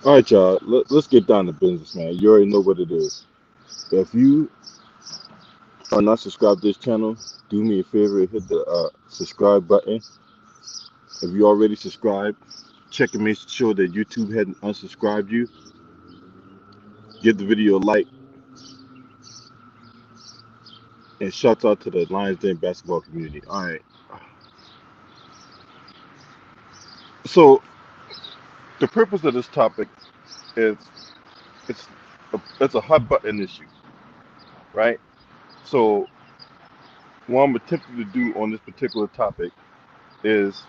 All right, y'all. Let's get down to business, man. You already know what it is. If you are not subscribed to this channel, do me a favor and hit the subscribe button. If you already subscribed, check and make sure that YouTube hadn't unsubscribed you. Give the video a like, and shouts out to the Lions Den basketball community. All right. So the purpose of this topic is it's a hot button issue, right? So what I'm attempting to do on this particular topic is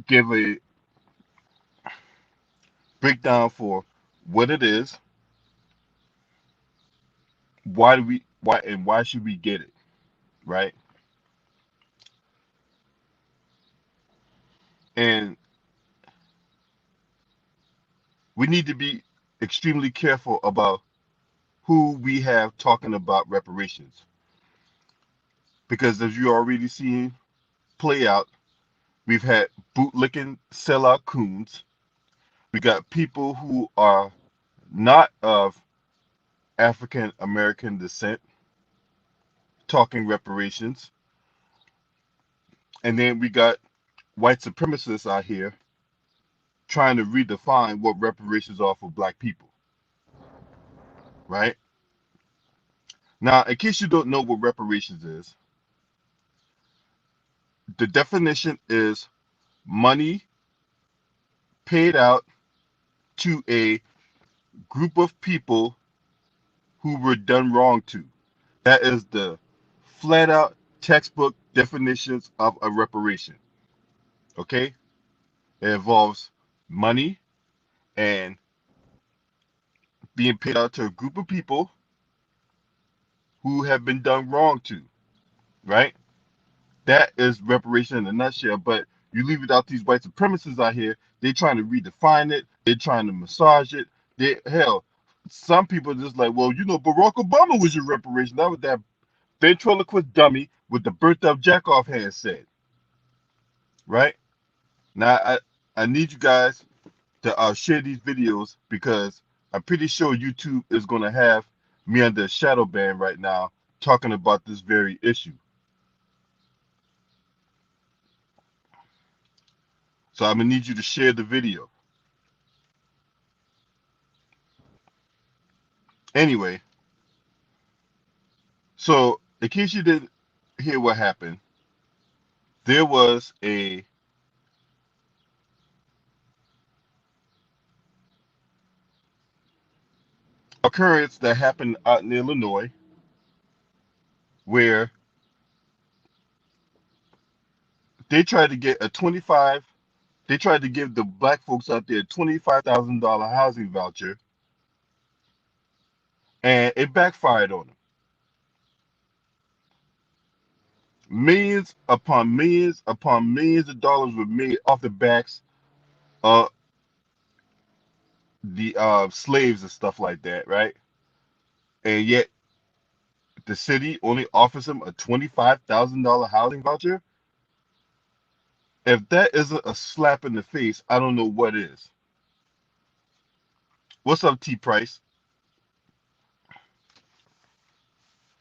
give a breakdown for what it is, why should we get it, right? And we need to be extremely careful about who we have talking about reparations, because as you already seen play out, we've had bootlicking sellout coons. We got people who are not of African American descent talking reparations, and then we got white supremacists out here trying to redefine what reparations are for black people, right? Now, in case you don't know what reparations is, the definition is money paid out to a group of people who were done wrong to. That is the flat out textbook definitions of a reparation. Okay? It involves money and being paid out to a group of people who have been done wrong to, right? That is reparation in a nutshell. But you leave it out these white supremacists out here, they're trying to redefine it, they're trying to massage it. Hell, some people just like, well, Barack Obama was your reparation. That was that ventriloquist dummy with the burnt up jack off hand said, right? Now I need you guys to share these videos because I'm pretty sure YouTube is going to have me under a shadow ban right now talking about this very issue. So I'm going to need you to share the video. Anyway, so in case you didn't hear what happened, there was a occurrence that happened out in Illinois where they tried to get a 25 they tried to give the black folks out there a $25,000 housing voucher, and it backfired on them. Millions upon millions upon millions of dollars were made off the backs of the slaves and stuff like that, right? And yet the city only offers them a $25,000 housing voucher. If that isn't a slap in the face, I don't know what is. What's up, T Price?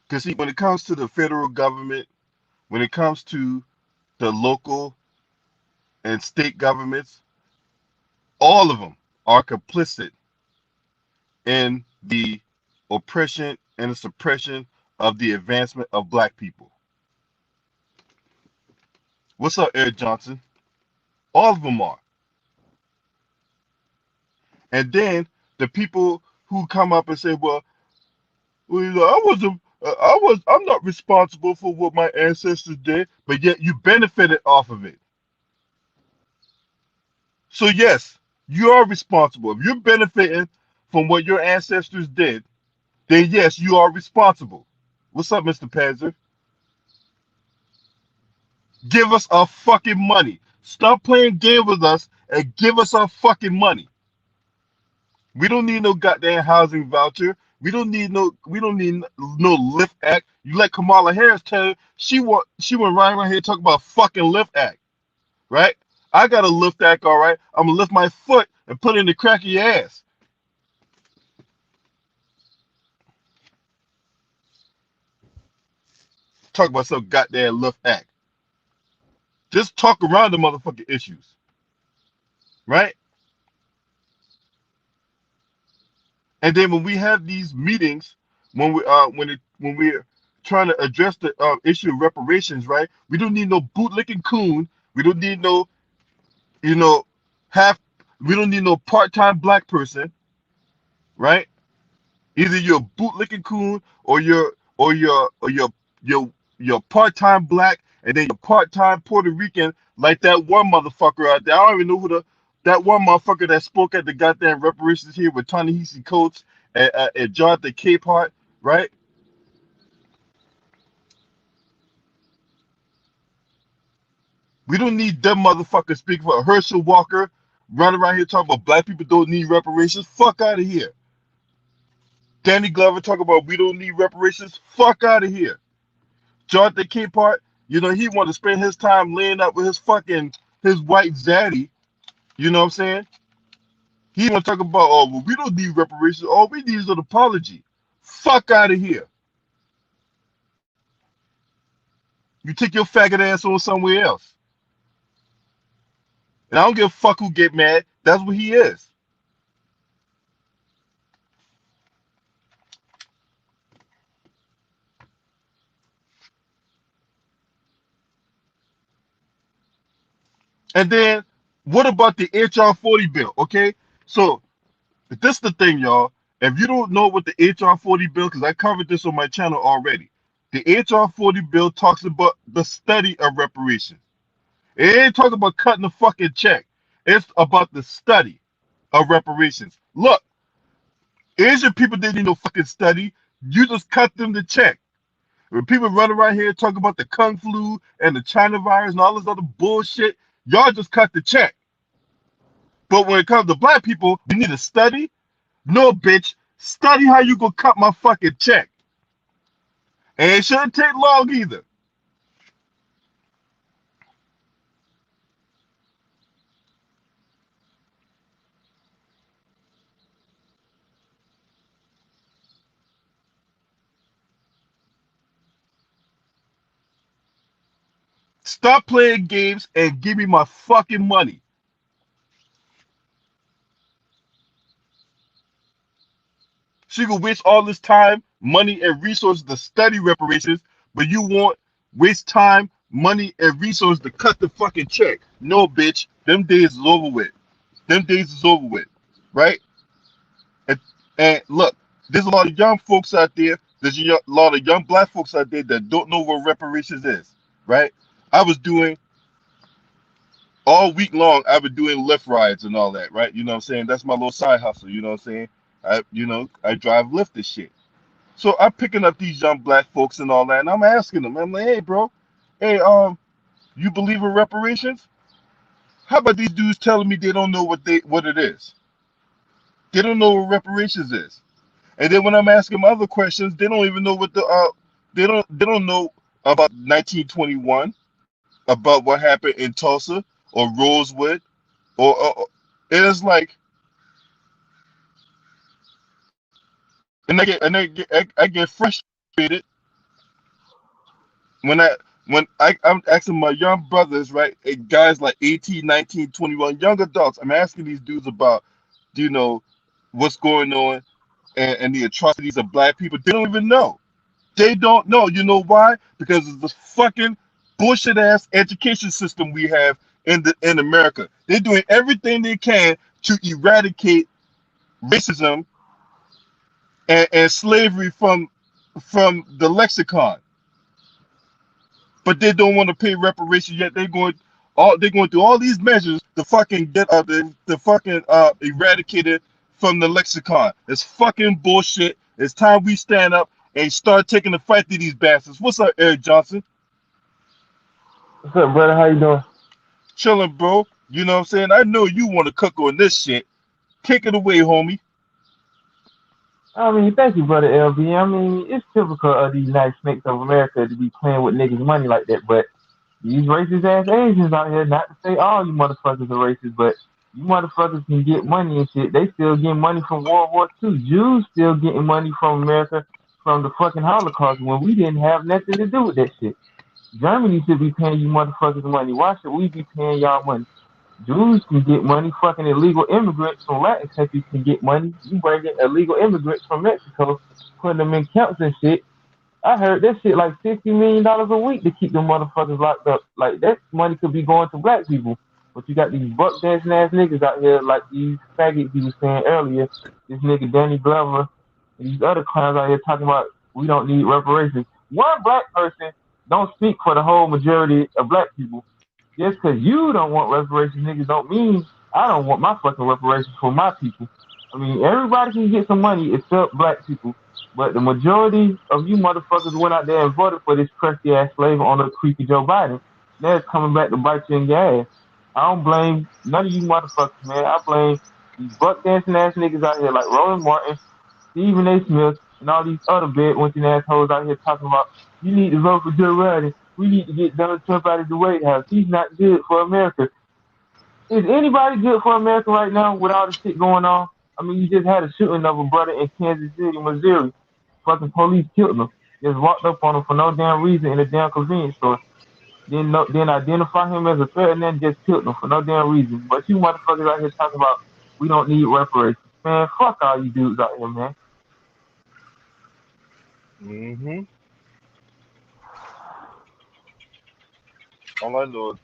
Because see, when it comes to the federal government, when it comes to the local and state governments, all of them are complicit in the oppression and the suppression of the advancement of black people. What's up, Eric Johnson? All of them are. And then the people who come up and say, well, I'm not responsible for what my ancestors did, but yet you benefited off of it. So yes, you are responsible. If you're benefiting from what your ancestors did, then yes, you are responsible. What's up, Mr. Panzer? Give us our fucking money. Stop playing games with us and give us our fucking money. We don't need no goddamn housing voucher. We don't need no Lift Act. You let Kamala Harris tell you she went right around here talking about fucking Lift Act, right? I got a lift act, all right. I'm gonna lift my foot and put it in the crack of your ass. Talk about some goddamn lift act. Just talk around the motherfucking issues, right? And then when we have these meetings, when we're trying to address the issue of reparations, right? We don't need no bootlicking coon. We don't need no, you know, half. We don't need no part-time black person, right? Either you're a bootlicking coon or you're part-time black and then you're part-time Puerto Rican, like that one motherfucker out there. I don't even know who that one motherfucker that spoke at the goddamn reparations here with Ta-Nehisi Coates and Jonathan Capehart, right? We don't need them motherfuckers speaking for Herschel Walker running around here talking about black people don't need reparations. Fuck out of here. Danny Glover talking about we don't need reparations. Fuck out of here. Jonathan Capehart, he wanted to spend his time laying up with his white zaddy. You know what I'm saying? He want to talk about, oh, well, we don't need reparations. All we need is an apology. Fuck out of here. You take your faggot ass on somewhere else. And I don't give a fuck who get mad. That's what he is. And then, what about the HR 40 bill? Okay, so this is the thing, y'all. If you don't know what the HR 40 bill, because I covered this on my channel already, the HR 40 bill talks about the study of reparations. It ain't talking about cutting a fucking check. It's about the study of reparations. Look, Asian people didn't need no fucking study. You just cut them the check. When people run around here talking about the Kung flu and the China virus and all this other bullshit, y'all just cut the check. But when it comes to black people, you need to study. No, bitch. Study how you gonna cut my fucking check. And it shouldn't take long either. Stop playing games and give me my fucking money. So you can waste all this time, money, and resources to study reparations, but you won't waste time, money, and resources to cut the fucking check. No, bitch. Them days is over with. Them days is over with. Right? And, and look, there's a lot of young folks out there. There's a lot of young black folks out there that don't know what reparations is. Right? I was doing all week long. I've been doing Lyft rides and all that. Right? You know what I'm saying? That's my little side hustle. You know what I'm saying? I drive Lyft this shit. So I'm picking up these young black folks and all that, and I'm asking them. I'm like, hey, bro, hey, you believe in reparations? How about these dudes telling me they don't know what it is? They don't know what reparations is. And then when I'm asking them other questions, they don't even know what they don't know about 1921, about what happened in Tulsa or Rosewood, or it is like, I get frustrated when I'm asking my young brothers, right, guys like 18, 19, 21, young adults. I'm asking these dudes about, you know, what's going on and the atrocities of black people. They don't even know. They don't know. You know why? Because of the fucking bullshit ass education system we have in America. They're doing everything they can to eradicate racism and slavery from the lexicon. But they don't want to pay reparations yet. They're going through all these measures to fucking get the fucking eradicated from the lexicon. It's fucking bullshit. It's time we stand up and start taking the fight to these bastards. What's up, Eric Johnson? What's up, brother? How you doing? Chilling, bro. You know what I'm saying? I know you want to cook on this shit. Take it away, homie. I mean, thank you, brother LB. I mean, it's typical of the United States of America to be playing with niggas' money like that, but these racist ass Asians out here, not to say all you motherfuckers are racist, but you motherfuckers can get money and shit. They still getting money from World War II. Jews still getting money from America from the fucking Holocaust when we didn't have nothing to do with that shit. Germany should be paying you motherfuckers money. Why should we be paying y'all money? Jews can get money. Fucking illegal immigrants from Latin countries can get money. You bring in illegal immigrants from Mexico, putting them in camps and shit. I heard that shit like $60 million a week to keep them motherfuckers locked up. Like that money could be going to black people. But you got these buck dancing ass niggas out here like these faggots he was saying earlier. This nigga Danny Glover and these other clowns out here talking about we don't need reparations. One black person don't speak for the whole majority of black people. Just because you don't want reparations, niggas, don't mean I don't want my fucking reparations for my people. I mean, everybody can get some money except black people. But the majority of you motherfuckers went out there and voted for this crusty ass slave on the creepy Joe Biden. Now it's coming back to bite you in your ass. I don't blame none of you motherfuckers, man. I blame these buck dancing ass niggas out here like Roland Martin, Stephen A. Smith, and all these other bedwinching assholes out here talking about you need to vote for Joe Biden. We need to get Donald Trump out of the White House. He's not good for America. Is anybody good for America right now with all the shit going on? I mean, you just had a shooting of a brother in Kansas City, Missouri. Fucking police killed him. Just walked up on him for no damn reason in a damn convenience store. Then identify him as a threat and then just killed him for no damn reason. But you motherfuckers out here talking about we don't need reparations. Man, fuck all you dudes out here, man. Mm-hmm. All I know is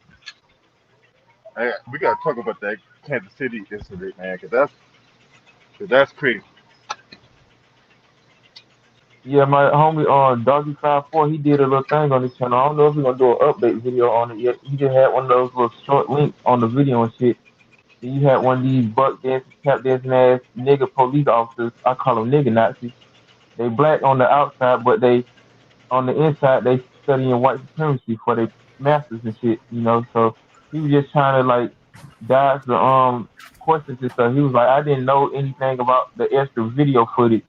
we gotta talk about that Kansas City incident, man, cause that's crazy. Yeah, my homie Doggy54, he did a little thing on his channel. I don't know if he's gonna do an update video on it yet. He just had one of those little short links on the video and shit. Then you had one of these buck dancing, tap dancing ass nigga police officers. I call them nigga Nazis. They black on the outside, but they on the inside they studying white supremacy for their masters and shit. You know, so he was just trying to like dodge the questions and stuff. He was like, I didn't know anything about the extra video footage.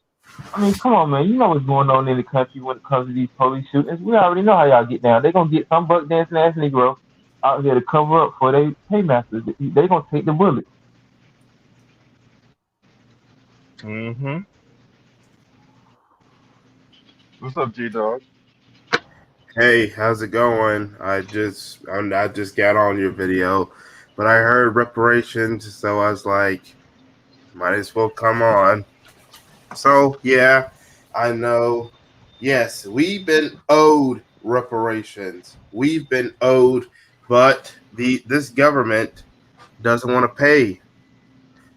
I mean, come on, man. You know what's going on in the country when it comes to these police shootings. We already know how y'all get down. They gonna get some buck dancing ass Negro out here to cover up for their paymasters. They gonna take the bullet. Mm-hmm. What's up, G Dog? Hey, how's it going? I just got on your video, but I heard reparations, so I was like, might as well come on. So yeah, I know. Yes, we've been owed reparations. We've been owed, but this government doesn't want to pay.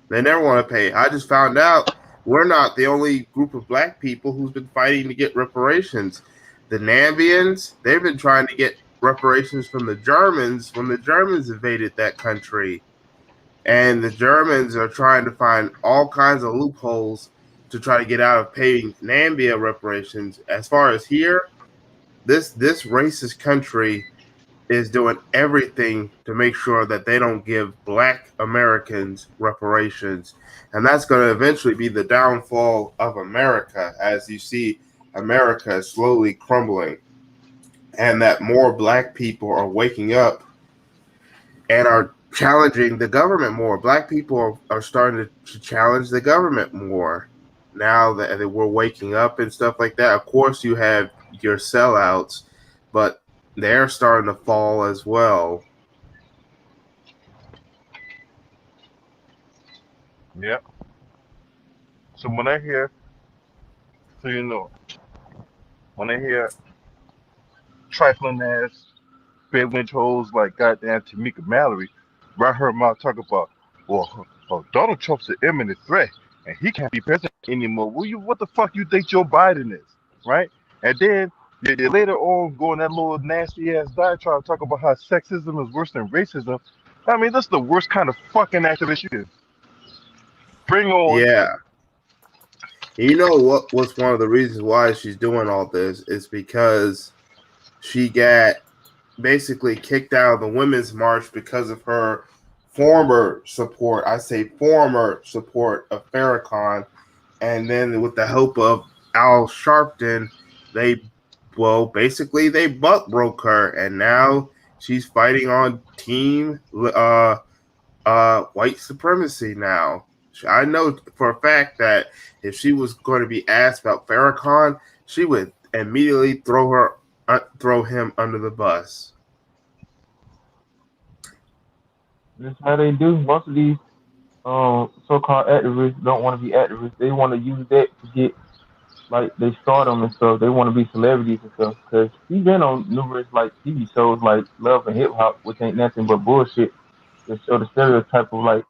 They never want to pay. I just found out we're not the only group of black people who's been fighting to get reparations. The Namibians, they've been trying to get reparations from the Germans when the Germans invaded that country. And the Germans are trying to find all kinds of loopholes to try to get out of paying Namibia reparations. As far as here, this racist country is doing everything to make sure that they don't give black Americans reparations. And that's going to eventually be the downfall of America, as you see America is slowly crumbling, and that more black people are waking up and are challenging the government more. Black people are starting to challenge the government more now that we're waking up and stuff like that. Of course, you have your sellouts, but they're starting to fall as well. Yep. So when I hear, so you know, when I hear trifling ass bedwinch hoes like goddamn Tamika Mallory, where I heard my talk about, well, Donald Trump's an imminent threat and he can't be president anymore. What the fuck you think Joe Biden is, right? And then they later on go in that little nasty ass diatribe talk about how sexism is worse than racism. I mean, that's the worst kind of fucking activist you can bring on. Yeah. You know what was one of the reasons why she's doing all this is because she got basically kicked out of the Women's March because of her former support. I say former support of Farrakhan. And then with the help of Al Sharpton, they butt broke her. And now She's fighting on team white supremacy now. I know for a fact that if she was going to be asked about Farrakhan, she would immediately throw him under the bus. That's how they do. Most of these so-called activists don't want to be activists. They want to use that to get like they stardom and stuff. They want to be celebrities and stuff. Cause he's been on numerous like TV shows like Love and Hip Hop, which ain't nothing but bullshit. That show the stereotype of like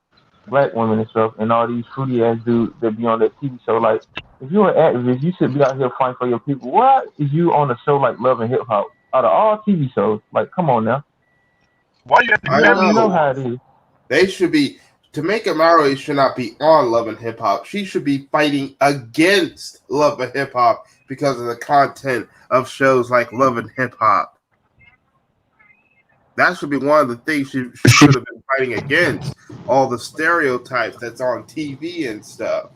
black women and stuff, and all these fruity ass dudes that be on that TV show. Like, if you're an activist, you should be out here fighting for your people. Why is you on a show like Love and Hip Hop? Out of all TV shows, like, come on now. Why you have to I You already know know. how it is. They should be. Tamika Mallory should not be on Love and Hip Hop. She should be fighting against Love and Hip Hop because of the content of shows like Love and Hip Hop. That should be one of the things she should have been fighting against. All the stereotypes that's on TV and stuff.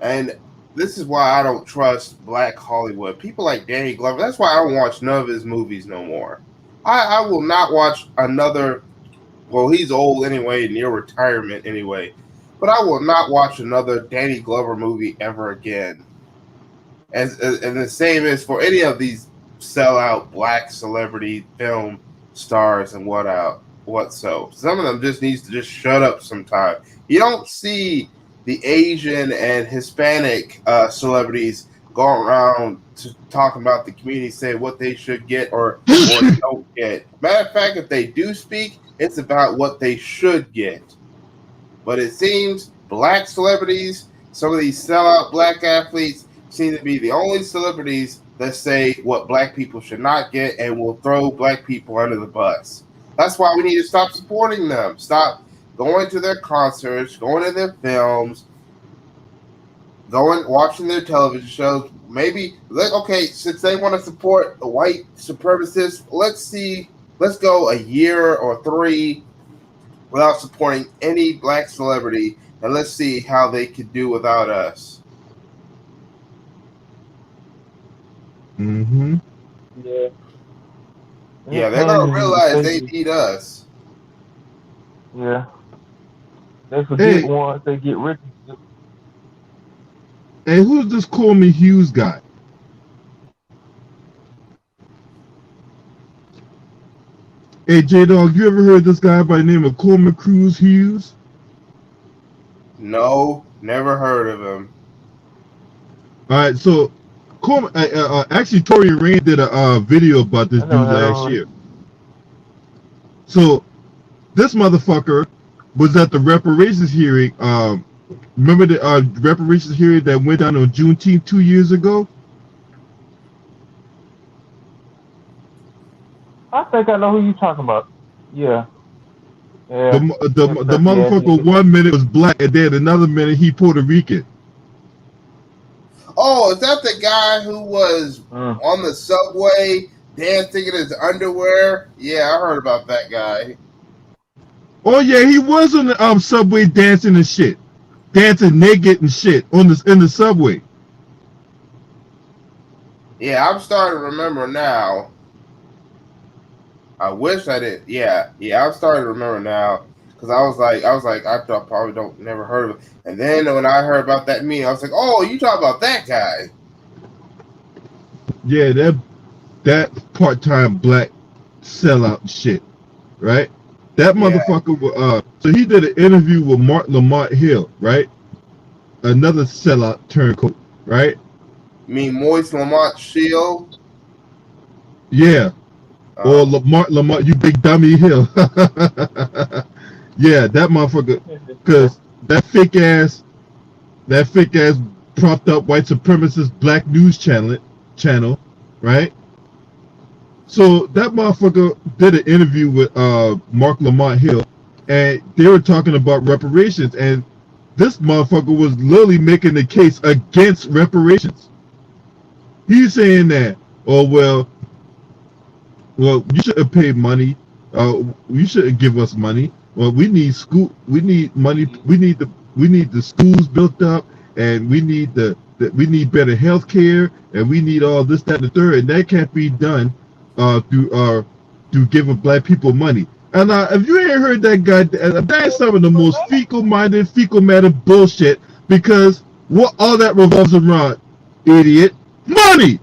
And this is why I don't trust Black Hollywood. People like Danny Glover. That's why I don't watch none of his movies no more. I will not watch another. Well, he's old anyway, near retirement anyway. But I will not watch another Danny Glover movie ever again. And the same is for any of these sellout black celebrity film stars and what so. Some of them just needs to just shut up sometime. You don't see the Asian and Hispanic celebrities going around talking about the community, say what they should get or don't get. Matter of fact, if they do speak, it's about what they should get. But it seems black celebrities, some of these sellout black athletes, seem to be the only celebrities that say what black people should not get and will throw black people under the bus. That's why we need to stop supporting them. Stop going to their concerts, going to their films, watching their television shows. Maybe, okay, since they want to support the white supremacists, let's go a year or 3 without supporting any black celebrity, and let's see how they could do without us. Mm-hmm. Yeah. Yeah, they're gonna realize they need us. Yeah. They forget Hey. once they get rich. Hey, who's this Call Me Hughes guy? Hey, J-Dog, you ever heard this guy by the name of Coleman Cruz Hughes? No, never heard of him. All right, so Coleman, actually, Tory Rain did a video about this dude last year. So this motherfucker was at the reparations hearing. Remember the reparations hearing that went down on Juneteenth 2 years ago? I think I know who you're talking about. Yeah. Yeah. The motherfucker 1 minute was black and then another minute he Puerto Rican. Oh, is that the guy who was on the subway dancing in his underwear? Yeah, I heard about that guy. Oh yeah, he was on the subway dancing and shit, dancing naked and shit in the subway. Yeah, I'm starting to remember now. I wish I did. Yeah, I'm starting to remember now because I was like, I probably never heard of it. And then when I heard about that meeting, I was like, oh, you talk about that guy? Yeah, that part-time black sellout shit, right? That motherfucker. So he did an interview with Lamont Hill, right? Another sellout turncoat, right? You mean Moise Lamont Shield? Yeah. Or Lamont, you big dummy Hill. Yeah, that motherfucker. Because that fake ass propped up white supremacist black news channel, right? So that motherfucker did an interview with Mark Lamont Hill, and they were talking about reparations, and this motherfucker was literally making the case against reparations. He's saying that, oh well, you shouldn't pay money. You shouldn't give us money. Well, we need money. We need the schools built up, and we need we need better health care, and we need all this, that, and the third, and that can't be done through through giving black people money. And if you ain't heard that guy, that's some of the most fecal-minded, fecal-matter bullshit. Because what all that revolves around, idiot, money.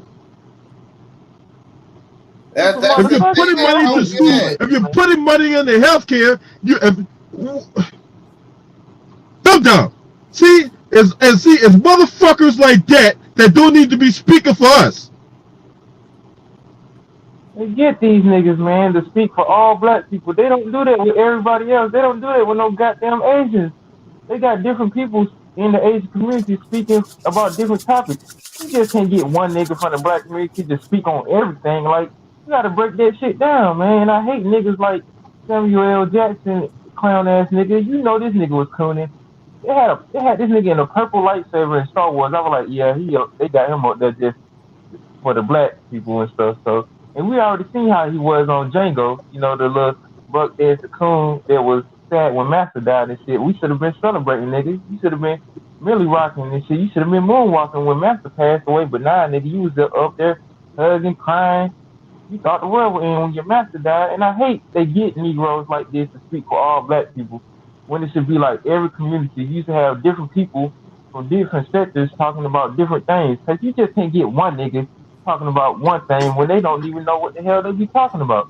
That's If the you're thing putting they money to don't school, get. if you're putting money into healthcare, dumb dumb. See, it's motherfuckers like that that don't need to be speaking for us. They get these niggas, man, to speak for all black people. They don't do that with everybody else. They don't do that with no goddamn Asians. They got different people in the Asian community speaking about different topics. You just can't get one nigga from the black community to speak on everything. Like, you gotta break that shit down, man. And I hate niggas like Samuel L. Jackson, clown ass nigga. You know this nigga was cooning. They had this nigga in a purple lightsaber in Star Wars. I was like, yeah, they got him up there just for the black people and stuff. So, and we already seen how he was on Django. You know, the little buck there's the coon that was sad when Master died and shit. We should have been celebrating, nigga. You should have been really rocking and shit. You should have been moonwalking when Master passed away. But nah, nigga, you was up there hugging, crying. You thought the world would end when your master died. And I hate they get Negroes like this to speak for all black people when it should be like every community. You used to have different people from different sectors talking about different things. Because you just can't get one nigga talking about one thing when they don't even know what the hell they be talking about.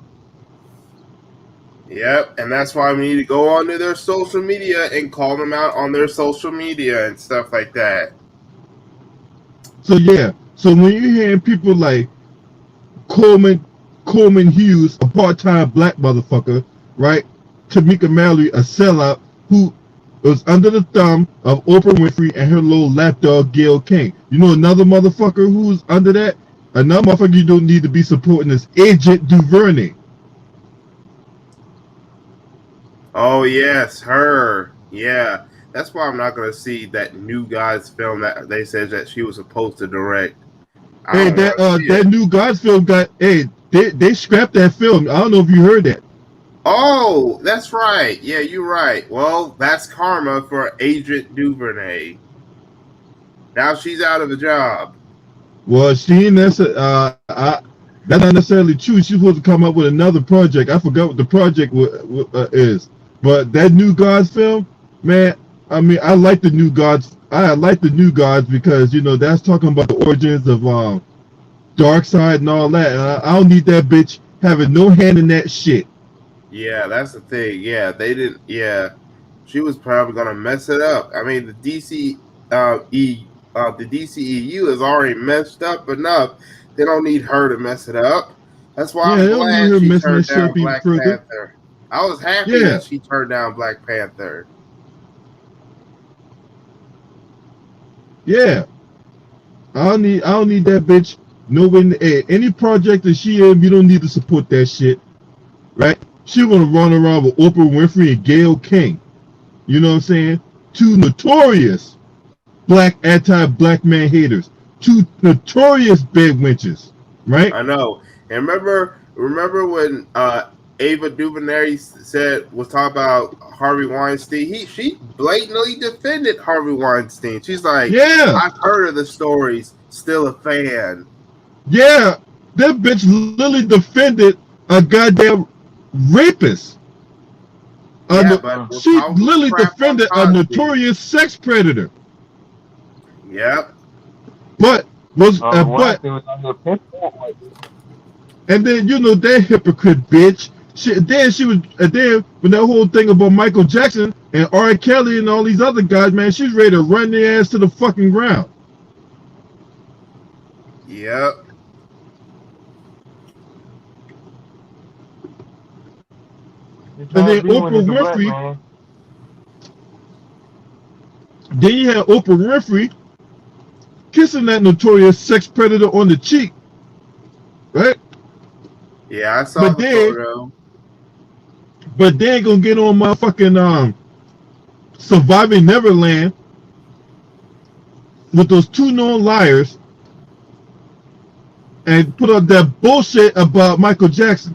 Yep, and that's why we need to go onto their social media and call them out on their social media and stuff like that. So yeah, so when you're hearing people like Coleman Hughes, a part-time black motherfucker, right? Tamika Mallory, a sellout who was under the thumb of Oprah Winfrey and her little lapdog Gayle King. You know another motherfucker who's under that? Another motherfucker you don't need to be supporting is Agent DuVernay. Oh yes, her. Yeah, that's why I'm not gonna see that New Gods film that they said that she was supposed to direct. Hey, that New Gods film got they scrapped that film. I don't know if you heard that. Oh, that's right. Yeah, you're right. Well, that's karma for Agent DuVernay. Now she's out of a job. Well, she ain't that's not necessarily true. She's supposed to come up with another project. I forgot what the project is. But that New Gods film, man, I mean, I like the New Gods. I like the New Gods because that's talking about the origins of Darkseid and all that. And I don't need that bitch having no hand in that shit. Yeah, that's the thing. Yeah, they didn't. Yeah, she was probably gonna mess it up. I mean, the DCEU is already messed up enough. They don't need her to mess it up. That's why I'm glad she turned down Black Panther. I was happy that she turned down Black Panther. Yeah, I don't need that bitch. No, any project that she in, you don't need to support that shit, right? She wanna run around with Oprah Winfrey and Gayle King. You know what I'm saying? Two notorious anti-black man haters. Two notorious bed wenches, right? I know. And remember when Ava DuVernay was talking about Harvey Weinstein? She blatantly defended Harvey Weinstein. She's like, yeah, I've heard of the stories, still a fan. Yeah, that bitch literally defended a goddamn rapist. She literally defended a notorious sex predator. Yep. But and then that hypocrite bitch. Then when that whole thing about Michael Jackson and R. Kelly and all these other guys, man, she's ready to run their ass to the fucking ground. Yep. And then Oprah Winfrey. Then you had Oprah Winfrey kissing that notorious sex predator on the cheek, right? Yeah, I saw the photo. But they ain't gonna get on my fucking Surviving Neverland with those two known liars and put up that bullshit about Michael Jackson.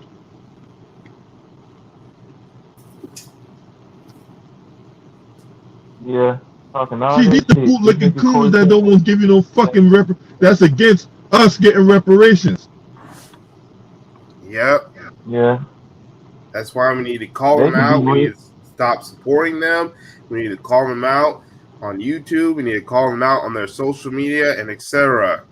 Yeah, talking all See, these are bootlicking coons that don't want to give you no fucking that's against us getting reparations. Yep. Yeah, That's why we need to call they them can be out. We need with. to stop supporting them. We need to call them out on YouTube. We need to call them out on their social media and etc.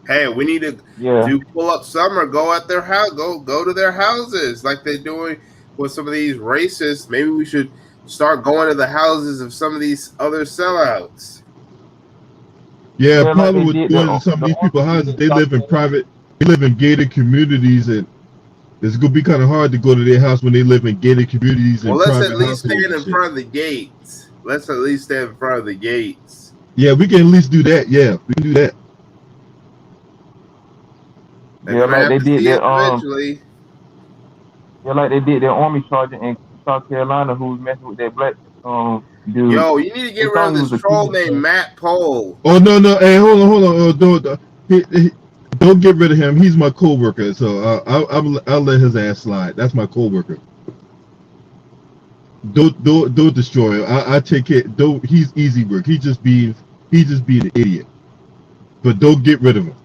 Hey, we need to Yeah, do pull up summer. Go at their house. Go to their houses like they're doing with some of these racists. Maybe we should start going to the houses of some of these other sellouts. Yeah, yeah, like problem they with did going to some of the these people's army houses, in they South live in Carolina. private, they live in gated communities, and it's gonna be kind of hard to go to their house when they live in gated communities Well, and let's at private least households stand and in shit. front of the gates. Let's at least stand in front of the gates. Yeah, we can at least do that. Yeah, we can do that. They're Yeah, gonna like have they to did see their us eventually. yeah, like they did their army sergeant in South Carolina who was messing with that black dude. Yo, you need to They get rid thought of he this was a troll kid. named Matt Pole. Oh no, no, hey, hold on, don't get rid of him. He's my coworker, so I'll let his ass slide. That's my coworker. Don't destroy him. I take it. Don't. He's easy work. He just being an idiot. But don't get rid of him.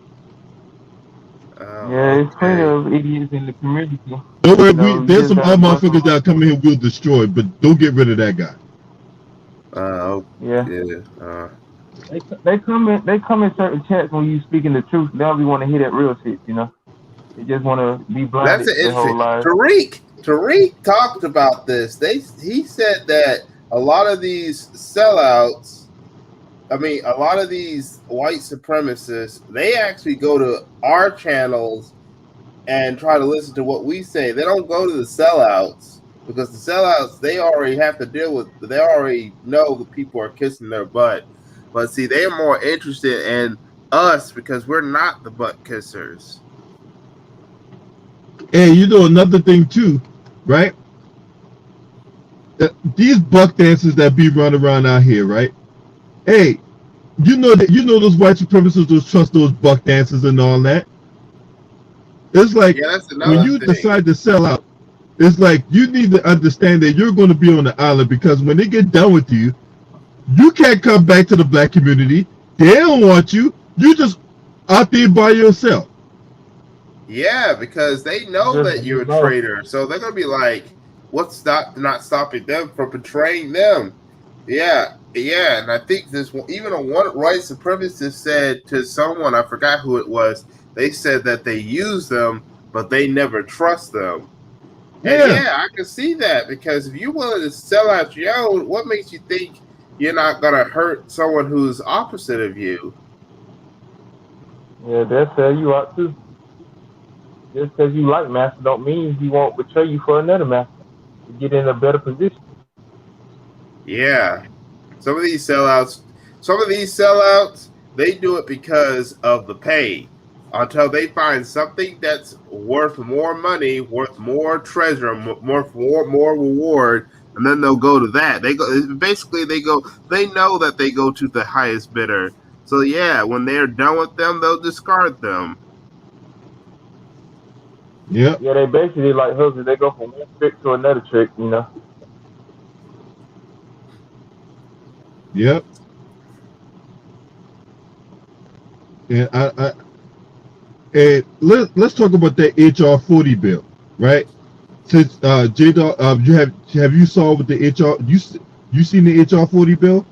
Yeah, Oh, it's plenty okay. of idiots in the community. Don't worry. You know, you There's just some gotta other bust them motherfuckers up. that come in here we'll destroy, but don't get rid of that guy. Yeah. Yeah. They come in certain chats when you speaking the truth. They don't be want to hear that real shit, you know. They just want to be That's blinded an their interesting. whole life. Tariq talked about this. He said that a lot of these sellouts, I mean, a lot of these white supremacists, they actually go to our channels and try to listen to what we say. They don't go to the sellouts because the sellouts they already have to deal with. They already know the people are kissing their butt. But see, they are more interested in us because we're not the butt kissers. And you know another thing too, right? These buck dancers that be running around out here, right? Hey, you know those white supremacists those trust those buck dancers and all that. It's like Yeah, that's when another you thing. decide to sell out, it's like you need to understand that you're going to be on the island because when they get done with you, you can't come back to the black community. They don't want you. You just out there by yourself. Yeah, because they know Just that be you're a lost. traitor, so they're gonna be like, "What's not stopping them from betraying them?" Yeah, and I think this even a one white supremacist said to someone I forgot who it was. They said that they use them, but they never trust them. And Yeah, yeah, I can see that because if you're willing to sell out your own, what makes you think you're not gonna hurt someone who's opposite of you? Yeah, they'll sell you out too. Just because you like master don't mean he won't betray you for another master to get in a better position. Yeah. Some of these sellouts, they do it because of the pay. Until they find something that's worth more money, worth more treasure, more reward, and then they'll go to that. They go basically they go. They know that they go to the highest bidder. So yeah, when they're done with them, they'll discard them. yep, Yeah, they basically like hookers. They go from one trick to another trick, you know. yep. And let's talk about that HR 40 bill, right? Since J Dog, have you saw with the HR you seen the HR 40 bill?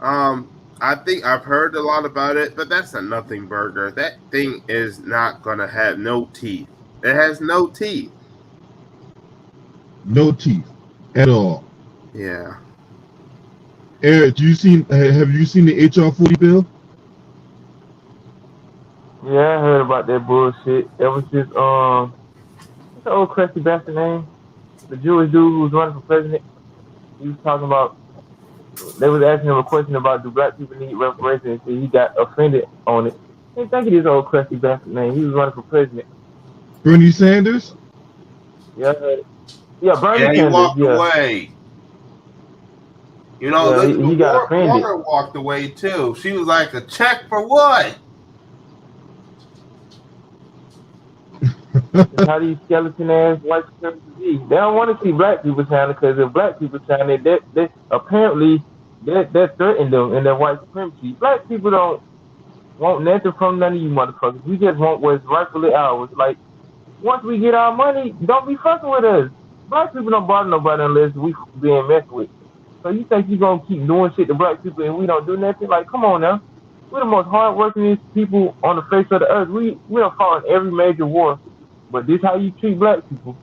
Um, I think I've heard a lot about it, but that's a nothing burger. That thing is not gonna have no teeth. It has no teeth. No teeth at all. Yeah. Eric, have you seen the HR 40 bill? Yeah, I heard about that bullshit. Ever since what's the old crusty bastard name? The Jewish dude who was running for president. He was talking about. They was asking him a question about do black people need reparations, and he got offended on it. I think it is old crusty bastard name. He was running for president. Bernie Sanders? Yeah, I heard it. Yeah, Bernie Yeah, he Sanders. walked Yeah, away. You know, yeah, he Elizabeth got offended. Warren walked away too. She was like, "A check for what?" It's how these skeleton ass white supremacists be. They don't want to see black people shining because if black people shine, they apparently that threaten them in their white supremacy. Black people don't want nothing from none of you motherfuckers. We just want what's rightfully ours. Like Once we get our money, don't be fucking with us. Black people don't bother nobody unless we being messed with. So you think you gonna keep doing shit to black people and we don't do nothing? Like, come on now. We're the most hardworking people on the face of the earth. We have fought in every major war. But this how you treat black people.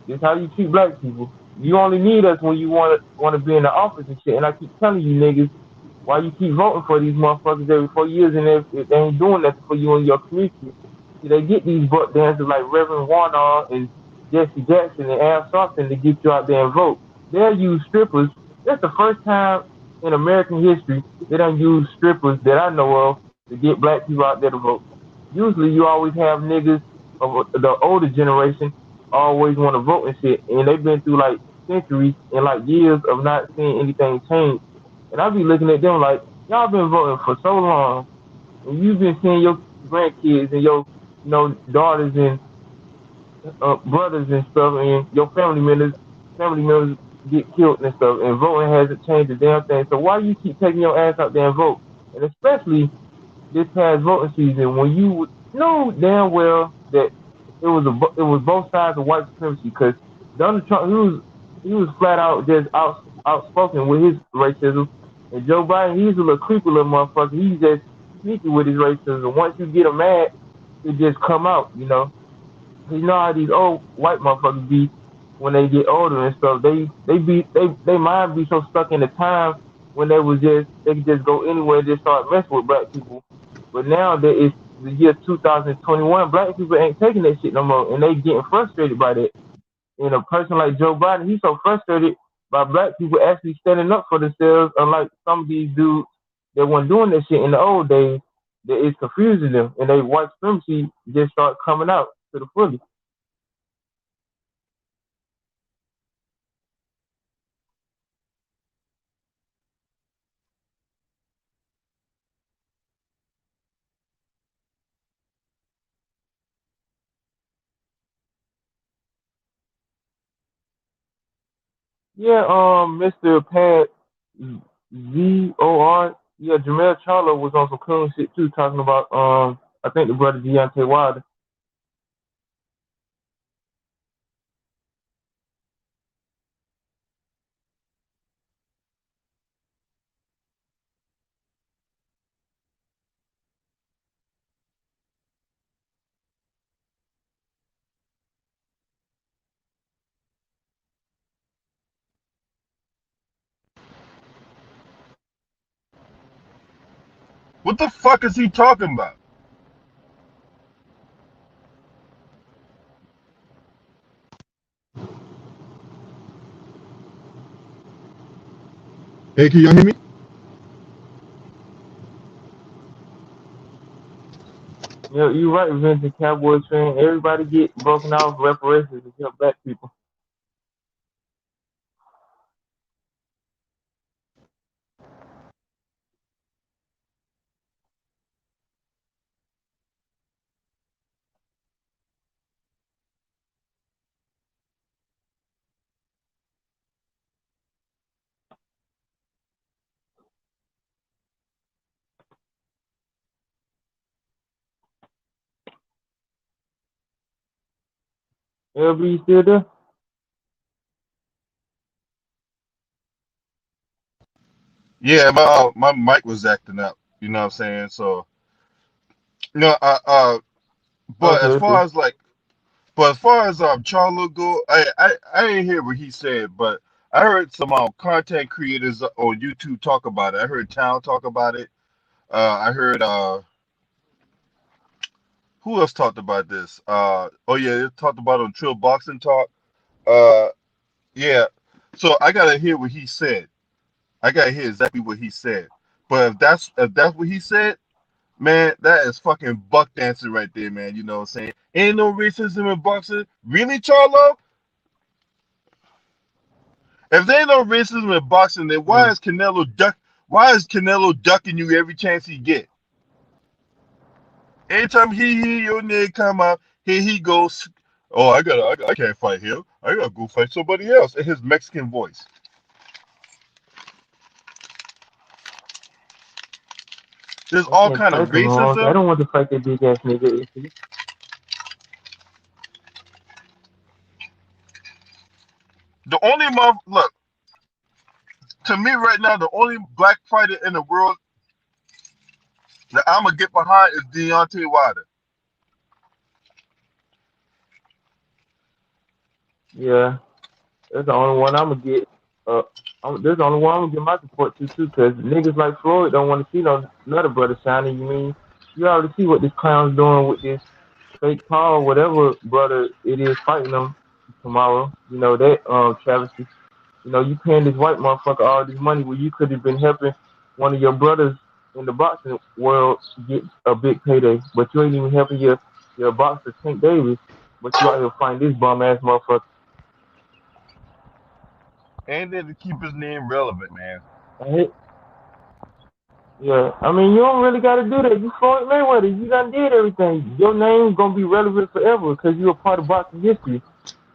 This how you treat black people. You only need us when you wanna be in the office and shit. And I keep telling you niggas why you keep voting for these motherfuckers every 4 years and they ain't doing nothing for you in your community. See, they get these butt dancers like Reverend Warner and Jesse Jackson and Al Sharpton to get you out there and vote. They'll use strippers. That's the first time in American history they don't use strippers that I know of to get black people out there to vote. Usually you always have niggas of the older generation always want to vote and shit, and they've been through like centuries and like years of not seeing anything change. And I be looking at them like, y'all been voting for so long, and you've been seeing your grandkids and your, daughters and brothers and stuff, and your family members get killed and stuff, and voting hasn't changed a damn thing. So why you keep taking your ass out there and vote? And especially this past voting season, when you know damn well that it was both sides of white supremacy, because Donald Trump he was flat out just outspoken with his racism, and Joe Biden he's a little creepy little motherfucker. He's just sneaky with his racism. Once you get him mad, it just come out. You know how these old white motherfuckers be when they get older and stuff. They mind be so stuck in the time when they could just go anywhere and just start messing with black people. But now that it's the year 2021, black people ain't taking that shit no more, and they getting frustrated by that. And a person like Joe Biden, he's so frustrated by black people actually standing up for themselves, unlike some of these dudes that weren't doing that shit in the old days. That is confusing them, and they white supremacy just start coming out to the fullest. Yeah, Mr. Pat ZOR. Yeah, Jamel Charlo was on some cool shit too, talking about I think the brother Deontay Wilder. What the fuck is he talking about? Hey, can y'all hear me? Yeah, you right, Vincent Cowboys fan. Everybody get broken off reparations except black people. LB still there? Yeah, my mic was acting up. You know what I'm saying? So, but Okay, as okay. far as like, but as far as Charlo go, I didn't hear what he said, but I heard some content creators on YouTube talk about it. I heard Town talk about it. I heard who else talked about this? Oh yeah, they talked about it on Trill Boxing Talk. Uh, yeah. So I gotta hear what he said. I gotta hear exactly what he said. But if that's what he said, man, that is fucking buck dancing right there, man. You know what I'm saying? Ain't no racism in boxing. Really, Charlo? If there ain't no racism in boxing, then why Mm. is Canelo duck? Why is Canelo ducking you every chance he get? Anytime he hear your name come out, here he goes. Oh, I can't fight him. I gotta go fight somebody else. In his Mexican voice. There's I all can't kind of fight them hoes. I racism. don't want to fight that big ass nigga. The only look to me right now, the only black fighter in the world that I'm gonna get behind is Deontay Wilder. Yeah, that's the only one I'm gonna get. That's the only one I'm gonna get my support to too, cause niggas like Floyd don't want to see no another brother shining. You mean you already see what this clown's doing with this fake Paul, whatever brother it is fighting them tomorrow. You know that travesty. You know, you paying this white motherfucker all this money where you could have been helping one of your brothers in the boxing world get a big payday, but you ain't even helping your boxer Tank Davis, but you out here fighting this bum ass motherfucker. And then to keep his name relevant, man. I hate, yeah, I mean you don't really gotta do that. You Floyd Mayweather, you done did everything. Your name's gonna be relevant forever because you're a part of boxing history.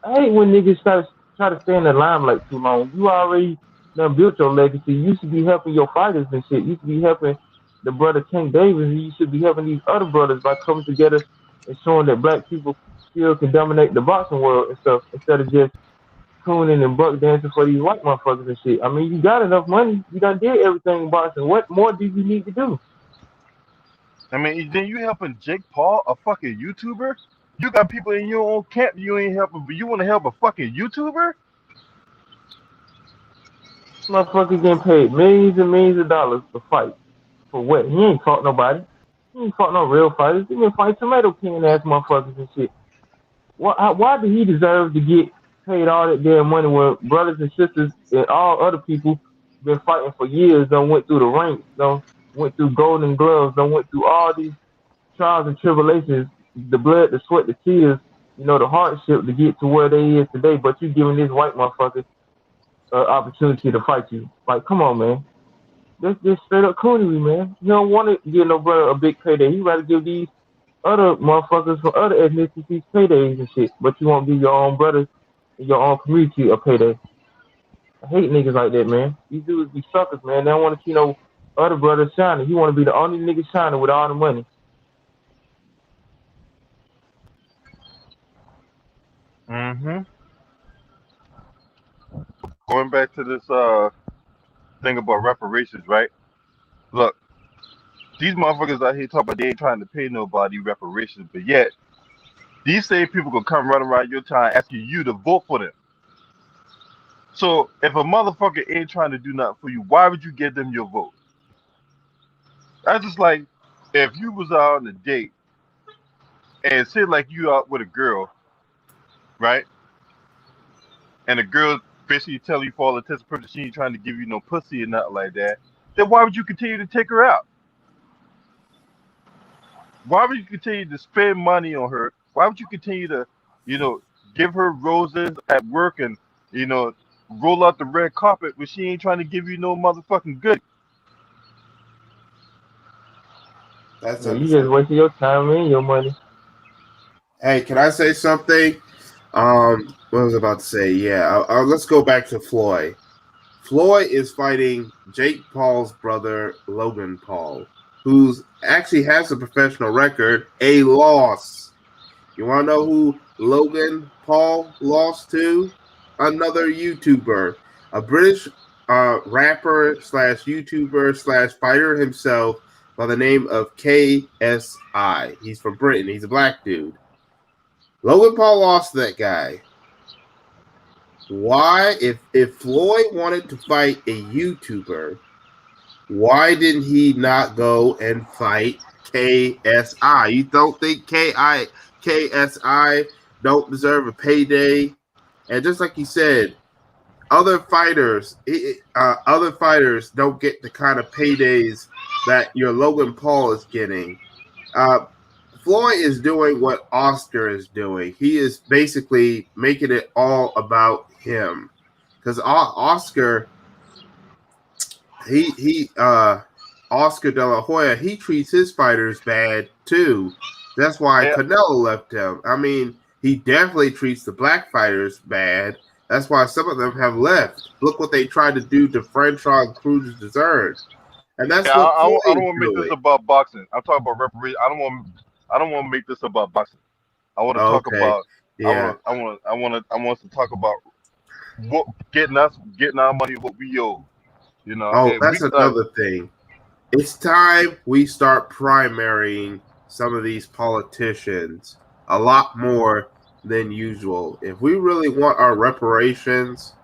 I hate when niggas try to stay in the limelight too long. You already done built your legacy. You should be helping your fighters and shit. You should be helping the brother Tank Davis. And you should be helping these other brothers by coming together and showing that black people still can dominate the boxing world and stuff instead of just tuning and buck dancing for these white motherfuckers and shit. I mean, you got enough money. You done did everything in boxing. What more do you need to do? I mean, then you helping Jake Paul, a fucking YouTuber? You got people in your own camp you ain't helping, but you want to help a fucking YouTuber? Motherfucker getting paid millions and millions of dollars to fight. For what? He ain't fought nobody. He ain't fought no real fighters. He been fighting tomato can ass motherfuckers and shit. Why did he deserve to get paid all that damn money when brothers and sisters and all other people been fighting for years, done went through the ranks, done went through golden gloves, done went through all these trials and tribulations, the blood, the sweat, the tears, you know, the hardship to get to where they is today, but you giving this white motherfucker opportunity to fight you. Like, come on, man. That's just straight up coonery, man. You don't want to give no brother a big payday. You rather give these other motherfuckers from other ethnicities paydays and shit, but you won't give your own brothers in your own community a payday. I hate niggas like that, man. These dudes be suckers, man. They don't want to see no other brothers shining. You want to be the only nigga shining with all the money. Mm-hmm. Going back to this thing about reparations, right? Look, these motherfuckers out here talking about they ain't trying to pay nobody reparations, but yet these same people gonna come running around your town asking you to vote for them. So if a motherfucker ain't trying to do nothing for you, why would you give them your vote? That's just like if you was out on a date and say like you out with a girl, right? And the girl basically tell you for all intents and purposes she ain't trying to give you no pussy or nothing like that, then why would you continue to take her out? Why would you continue to spend money on her? Why would you continue to, you know, give her roses at work and, you know, roll out the red carpet when she ain't trying to give you no motherfucking good? That's Yeah, you just understandable. wasting your time and your money. Hey, can I say something? What was I about to say? Yeah, let's go back to Floyd. Floyd is fighting Jake Paul's brother, Logan Paul, who's actually has a professional record, a loss. You want to know who Logan Paul lost to? Another YouTuber, a British rapper slash YouTuber slash fighter himself by the name of KSI. He's from Britain. He's a black dude. Logan Paul lost to that guy. Why, if Floyd wanted to fight a YouTuber, why didn't he not go and fight KSI? You don't think KSI don't deserve a payday? And just like you said, other fighters don't get the kind of paydays that your Logan Paul is getting. Floyd is doing what Oscar is doing. He is basically making it all about him, because Oscar, Oscar De La Hoya, he treats his fighters bad too. That's why Yeah, Canelo left him. I mean, he definitely treats the black fighters bad. That's why some of them have left. Look what they tried to do to Franchon Cruz Dessert. And that's yeah. what Floyd I is don't want to make this doing. about boxing. I'm talking about reparations. I don't want to make this about boxing. I want to talk Okay. about. Yeah. I want us to talk about getting our money what we owe. You know, Oh, and we that's another thing. It's time we start primarying some of these politicians a lot more than usual. If we really want our reparations,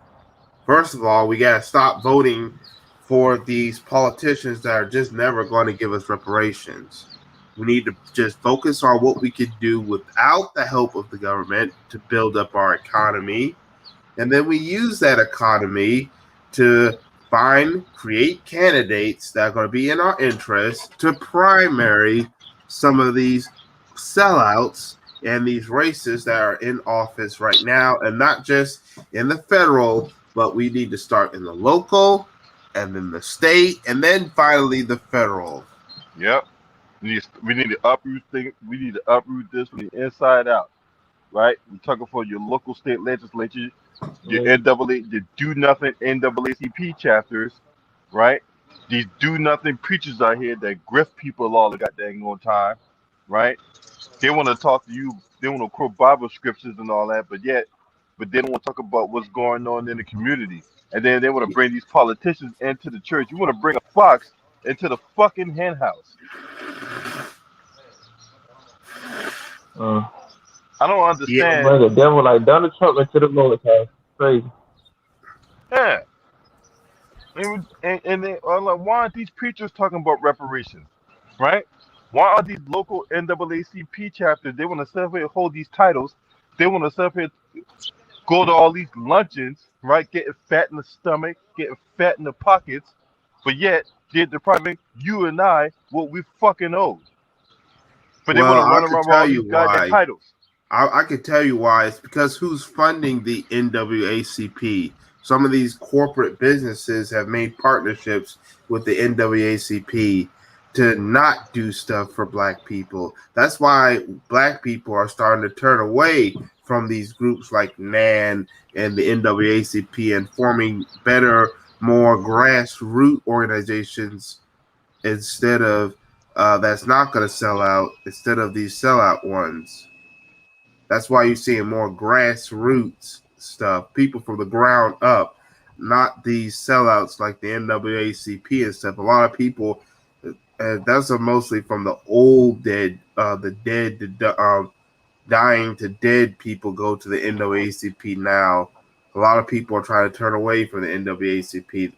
first of all, we got to stop voting for these politicians that are just never going to give us reparations. We need to just focus on what we could do without the help of the government to build up our economy. And then we use that economy to create candidates that are going to be in our interest to primary some of these sellouts and these races that are in office right now, and not just in the federal, but we need to start in the local and then the state and then finally the federal. Yep. We need to uproot things. We need to uproot this from the inside out. Right? We're talking for your local state legislature, your Yeah. NAA, your do nothing NAACP chapters, right? These do nothing preachers out here that grift people all the goddamn on time, right? They want to talk to you. They want to quote Bible scriptures and all that, but they don't want to talk about what's going on in the community. And then they want to bring these politicians into the church. You want to bring a fox into the fucking hen house. Uh, I don't Yeah. understand. bring the devil like Donald Trump into the Lord's house. Crazy. Yeah. And they are like, why aren't these preachers talking about reparations, right? Why are these local NAACP chapters? They want to sit up here hold these titles. They want to sit up here go to all these luncheons, right? Getting fat in the stomach, getting fat in the pockets, but yet they're depriving you and I what we fucking owe. But they want Well, to I run could around with tell all these you goddamn why. titles. I could tell you why. It's because who's funding the NAACP? Some of these corporate businesses have made partnerships with the NAACP to not do stuff for black people. That's why black people are starting to turn away from these groups like NAN and the NAACP and forming better, more grassroots organizations instead of that's not going to sell out instead of these sellout ones. That's why you're seeing more grassroots stuff, people from the ground up, not these sellouts like the NAACP and stuff. A lot of people, that's mostly from the old dead, the dead, dying to dead people go to the NAACP now. A lot of people are trying to turn away from the NAACP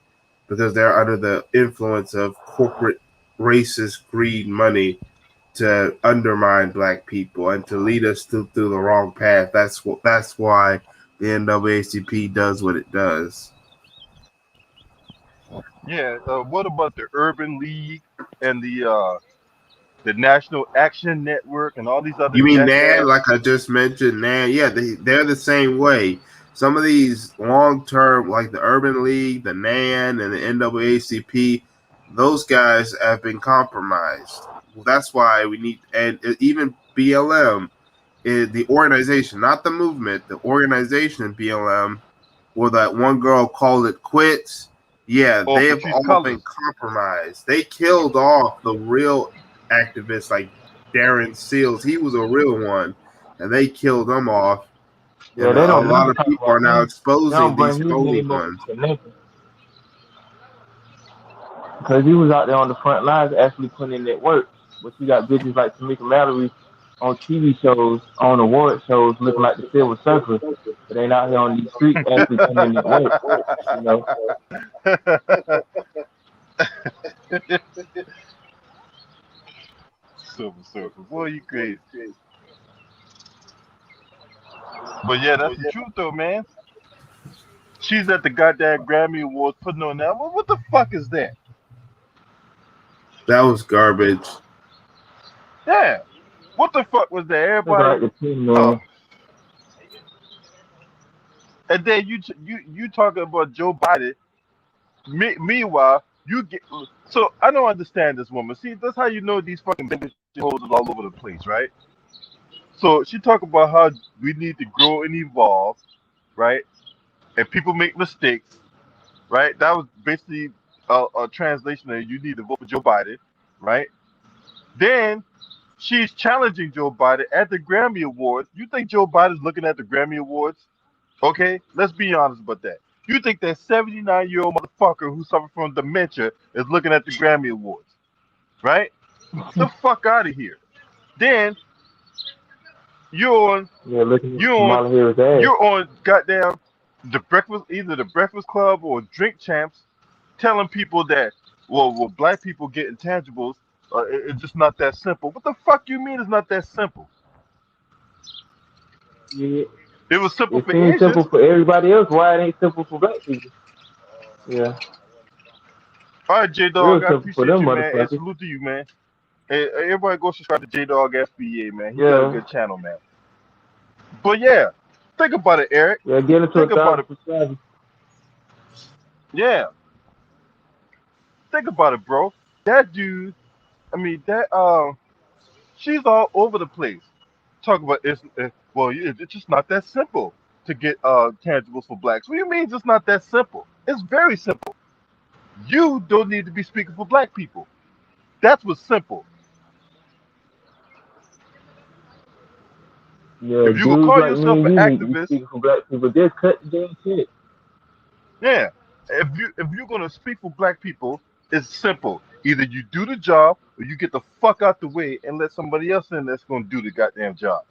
because they're under the influence of corporate racist greed money to undermine black people and to lead us through the wrong path. That's why the NAACP does what it does. Yeah. What about the Urban League and the National Action Network and all these other You mean NAN, jackass? like I just mentioned, NAN? Yeah, they're the same way. Some of these long term, like the Urban League, the NAN, and the NAACP, those guys have been compromised. Well, that's why we need, and even BLM, the organization, not the movement, the organization BLM, where that one girl called it quits. Yeah, Oh, they have Patrice all been Cullors. compromised. They killed off the real activists like Darren Seals. He was a real one, and they killed him off. Yeah, And they a don't lot never of talk people are about now him. They exposing don't these bring his phony name up ones. for nothing. Because he was out there on the front lines actually putting in that work. But you got bitches like Tamika Mallory on TV shows, on award shows, looking like the Silver Surfer, but they not here on these streets actually putting in that work. You know, Silver Surfer. Boy, you crazy. But yeah, that's the truth though, man. She's at the goddamn Grammy Awards putting on that. What the fuck is that? That was garbage. Yeah. What the fuck was that? looking Everybody. like the team Oh. man. And then you talking about Joe Biden. Meanwhile, you get. So I don't understand this woman. See, that's how you know these fucking bitch hoes is all over the place, right? So she talk about how we need to grow and evolve, right? And people make mistakes, right? That was basically a translation of you need to vote for Joe Biden, right? Then she's challenging Joe Biden at the Grammy Awards. You think Joe Biden's looking at the Grammy Awards? Okay, let's be honest about that. You think that 79-year-old motherfucker who suffered from dementia is looking at the Grammy Awards, right? The fuck out of here. Then you're on, Yeah, looking at you're on, Kamala Harris' ass. you're on goddamn either the Breakfast Club or Drink Champs, telling people that well black people get intangibles. It's just not that simple. What the fuck you mean it's not that simple? Yeah, It was simple it for seems simple Asians. for everybody else. Why it ain't simple for black people? Yeah, All right, J real Dog, I simple for appreciate them you, man, and motherfuckers. salute to you, man. Hey, everybody go subscribe to J Dog FBA, man. He got a Yeah, good channel, man. But yeah, think about it, Eric. yeah, get into Think about 1,000 it. subscribers. Yeah, think about it, bro. That dude, I mean, she's all over the place. Talk about it's just not that simple to get tangibles for blacks. What do you mean it's just not that simple? It's very simple. You don't need to be speaking for black people. That's what's simple. Yeah, If you could dudes call like me yourself and an you need to be activist, speaking for black people. Just cut the damn shit. yeah. If you're gonna speak for black people, it's simple. Either you do the job or you get the fuck out the way and let somebody else in that's gonna do the goddamn job.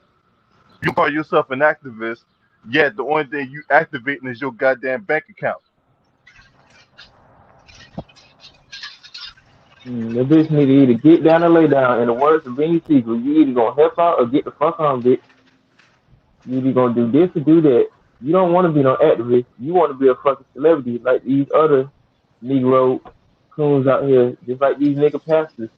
You call yourself an activist, yet the only thing you activating is your goddamn bank account. The bitch need to either get down or lay down. In the words of Beanie Siegel, you either gonna help out or get the fuck on, bitch. You either gonna do this or do that. You don't want to be no activist. You want to be a fucking celebrity like these other Negro coons out here, just like these nigga pastors.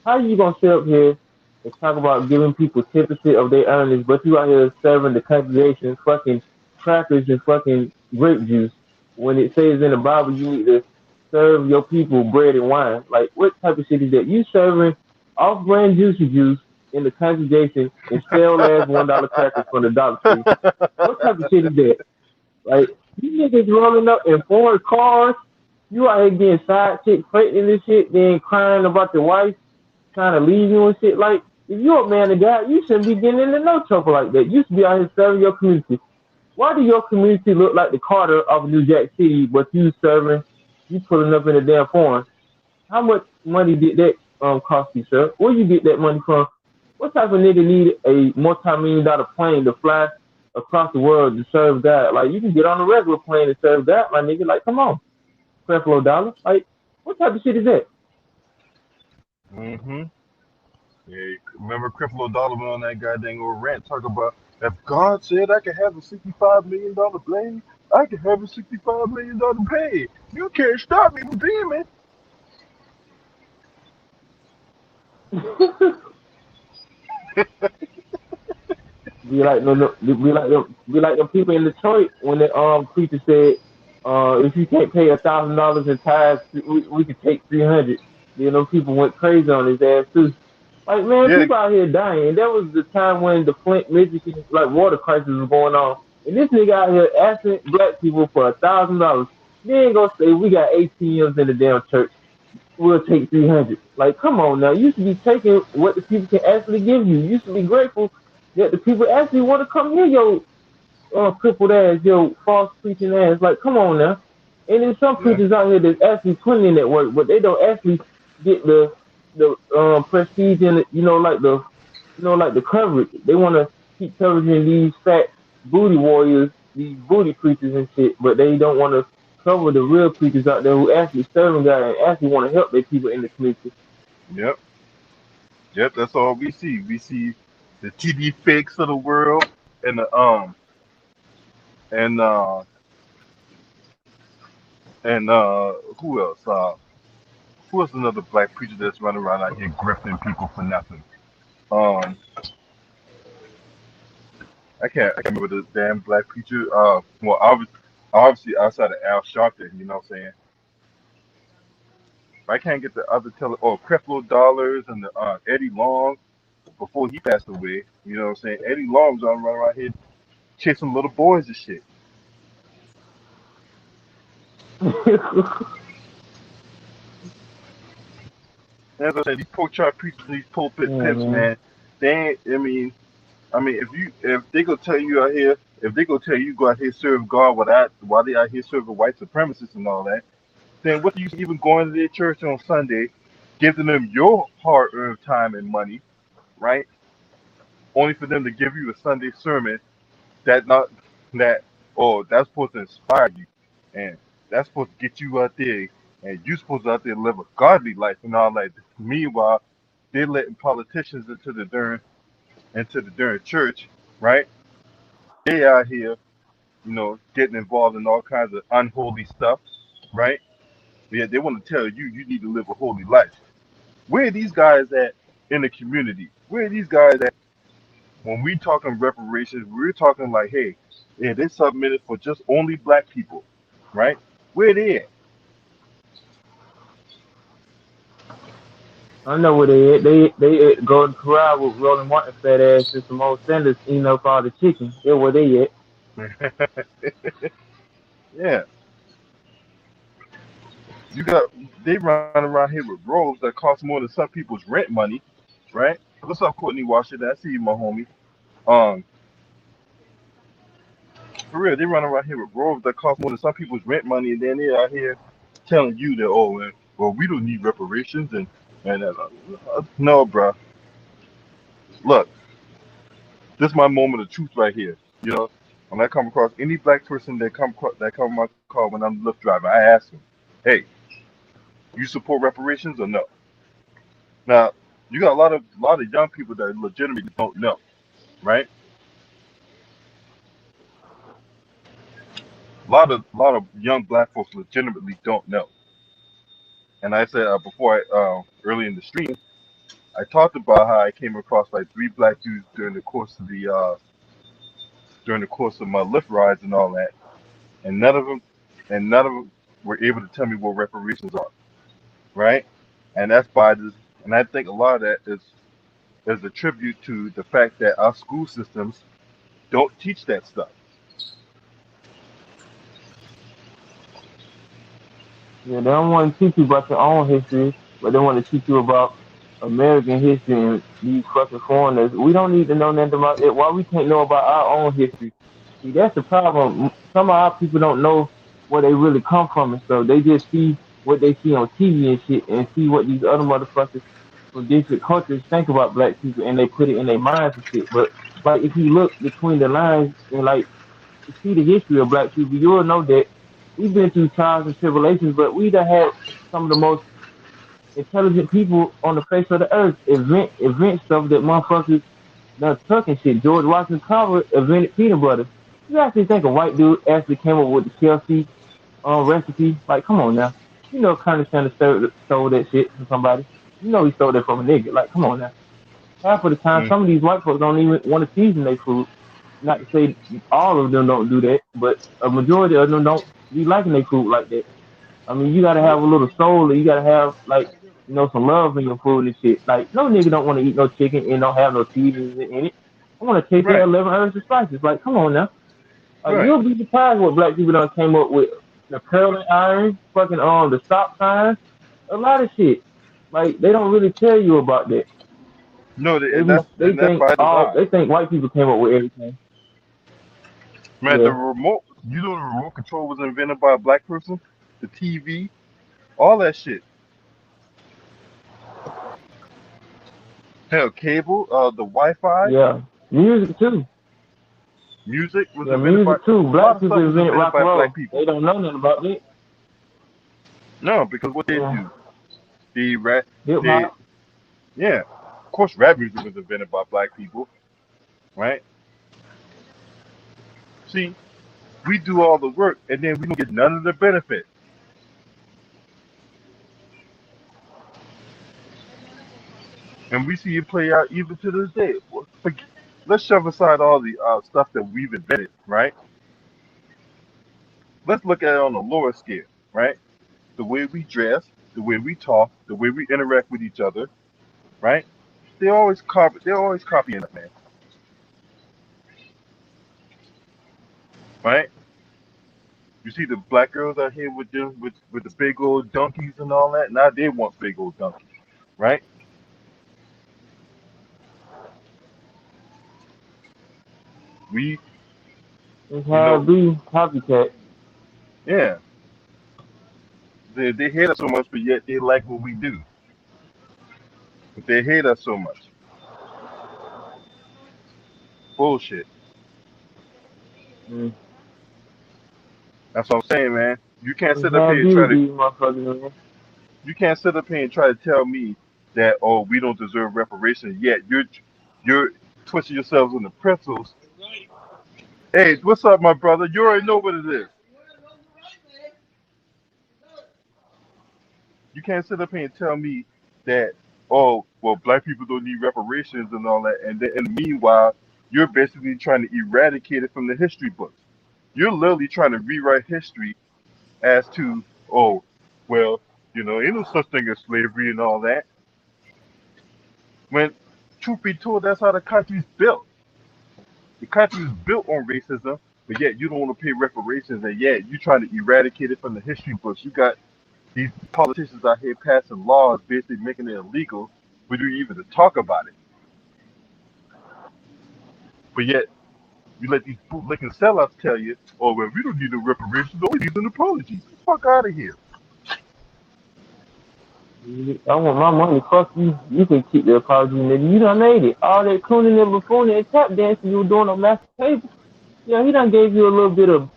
How you gonna sit up here and talk about giving people 10% of their earnings, but you out here serving the congregation fucking crackers and fucking grape juice when it says in the Bible you need to serve your people bread and wine? Like, what type of shit is that? You serving off-brand juicy juice in the congregation and stale ass $1 crackers from the Dollar Tree. What type of shit is that? Like, you niggas rolling up in foreign cars. You out here getting side chick pregnant and shit, then crying about your wife trying to leave you and shit. Like, if you're a man of God, you shouldn't be getting into no trouble like that. You should be out here serving your community. Why do your community look like the Carter of New Jack City, but you pulling up in a damn foreign? How much money did that cost you, sir? Where you get that money from? What type of nigga need a multi-million-dollar plane to fly across the world to serve God? Like, you can get on a regular plane and serve God, my nigga. Like, come on, Creflo Dollar. Like, what type of shit is that? Mm-hmm. Yeah, remember Creflo Dollar went on that goddamn old rant talking about if God said I could have a $65 million blade, I could have a $65 million pay. You can't stop me from dreaming. Be like them people in Detroit when the preacher said, if you can't pay $1,000 in tithes, we could take 300. Then them people went crazy on his ass too. Like, man, Yeah, people out here dying. And that was the time when the Flint, Michigan, like, water crisis was going on. And this nigga out here asking black people for $1,000. They ain't gonna say we got ATMs in the damn church. We'll take 300. Like, come on now. You should be taking what the people can actually give you. You should be grateful that the people actually want to come hear your crippled ass, your false preaching ass. Like, come on now. And there's some yeah, preachers out here that's actually putting in that work, but they don't actually get the prestige and like the coverage. They want to keep covering these fat booty warriors, these booty preachers and shit, but they don't want to cover the real preachers out there who actually serving God and actually want to help their people in the community. yep, yep. That's all we see. We see the TV fakes of the world and the and uh and who else? Who else? Another black preacher that's running around out here grifting people for nothing. Um, I can't remember the damn black preacher. Well, obviously outside of Al Sharpton, you know what I'm saying. I can't get the other Creflo Dollars and the Eddie Long before he passed away. You know what I'm saying? Eddie Long's on running around here chasing little boys and shit. As I said, these pork chop preachers, these pulpit Yeah, pimps, man. man, they ain't. I mean, if they gonna tell you out here, if they go tell you go out here serve God while they out here serving white supremacists and all that, then what do you even going to their church on Sunday, giving them your hard-earned time and money, right? Only for them to give you a Sunday sermon that not that oh that's supposed to inspire you, and that's supposed to get you out there, and you supposed to out there live a godly life and all that. Meanwhile, they're letting politicians into the darn church, right? They out here, getting involved in all kinds of unholy stuff, right? Yeah, they want to tell you you need to live a holy life. Where are these guys at in the community? Where are these guys at when we talking reparations? We're talking like, hey, yeah, they submitted for just only black people, right? Where they at? I know where they at. They at Golden Corral with Roland Martin fat ass and some old Sanders eating up all the chicken. That's where they at. Yeah, you got they run around here with robes that cost more than some people's rent money, right? What's up, Courtney Washington? I see you, my homie. Um, for real, they run around here with robes that cost more than some people's rent money, and then they out here telling you that, oh, well, we don't need reparations, and no, bruh. Look, this is my moment of truth right here. You know, when I come across any black person that come in my car when I'm Lyft driving, I ask them, hey, you support reparations or no? Now, you got a lot of young people that legitimately don't know, right? A lot of young black folks legitimately don't know. And I said before, early in the stream, I talked about how I came across like three black dudes during the course of my Lyft rides and all that, and none of them were able to tell me what reparations are, right? And that's by this, and I think a lot of that is a tribute to the fact that our school systems don't teach that stuff. Yeah, they don't want to teach you about your own history, but they want to teach you about American history and these fucking foreigners. We don't need to know nothing about it. Why we can't know about our own history? See, that's the problem. Some of our people don't know where they really come from and stuff. They just see what they see on TV and shit, and see what these other motherfuckers from different countries think about black people, and they put it in their minds and shit. But like, if you look between the lines and like see the history of black people, you'll know that we've been through trials and tribulations, but we done had some of the most intelligent people on the face of the earth invent stuff that motherfuckers done took and shit. George Washington Carver invented peanut butter. You actually think a white dude actually came up with the Chelsea recipe? Like, come on now. You know Colonel Sanders stole that shit from somebody. You know he stole that from a nigga. Like, come on now. Half of the time, Mm, some of these white folks don't even want to season their food. Not to say all of them don't do that, but a majority of them don't be liking their food like that. I mean, you gotta have nope. a little soul, or you gotta have like some love in your food and shit. Like no nigga don't want to eat no chicken and don't have no seasonings in it. I want to taste that Right, 11 herbs and spices. Like, come on now. right. You'll be surprised what black people done came up with. The curling iron, fucking the stop signs, a lot of shit. Like they don't really tell you about that. No, They and be that's they and that's think by all design. they think white people came up with everything. Man, the Yeah, remote, the remote control was invented by a black person. The TV, all that shit. Hell, cable, the Wi-Fi, yeah. Music too. music was Yeah, invented by music too. a lot Black of people stuff was invented invented rock by and black roll. people. They don't know nothing about that. No, because what they Yeah, do, the rap, hip they hop. yeah, of course, rap music was invented by black people, right? See, we do all the work and then we don't get none of the benefit, and we see it play out even to this day. Let's shove aside all the stuff that we've invented, right? Let's look at it on a lower scale, right? The way we dress, the way we talk, the way we interact with each other, right? They're always copying us, man, right? You see the black girls out here with the big old donkeys and all that. Now they want big old donkeys, right? We It's You how know, it be copycat. yeah. They hate us so much, but yet they like what we do. But they hate us so much. Bullshit. Mm. That's what I'm saying, man. You can't It's sit up how here it and be try with to. these motherfuckers, man. You can't sit up here and try to tell me that we don't deserve reparations. Yet you're twisting yourselves in the pretzels. Hey, what's up, my brother? You already know what it is. You can't sit up here and tell me that black people don't need reparations and all that, and then in the meanwhile you're basically trying to eradicate it from the history books. You're literally trying to rewrite history as to well, ain't no such thing as slavery and all that. When truth be told, that's how the country's built. The country is built on racism, but yet you don't want to pay reparations, and yet you're trying to eradicate it from the history books. You got these politicians out here passing laws basically making it illegal for you even to talk about it. But yet you let these bootlicking sellouts tell you, well, we don't need no reparations, all we need is an apology. Get the fuck out of here. I want my money. Fuck you. You can keep the apology, nigga. You done made it. All that cooning and buffooning and tap dancing you were doing on Master Table. Yeah, he done gave you a little bit of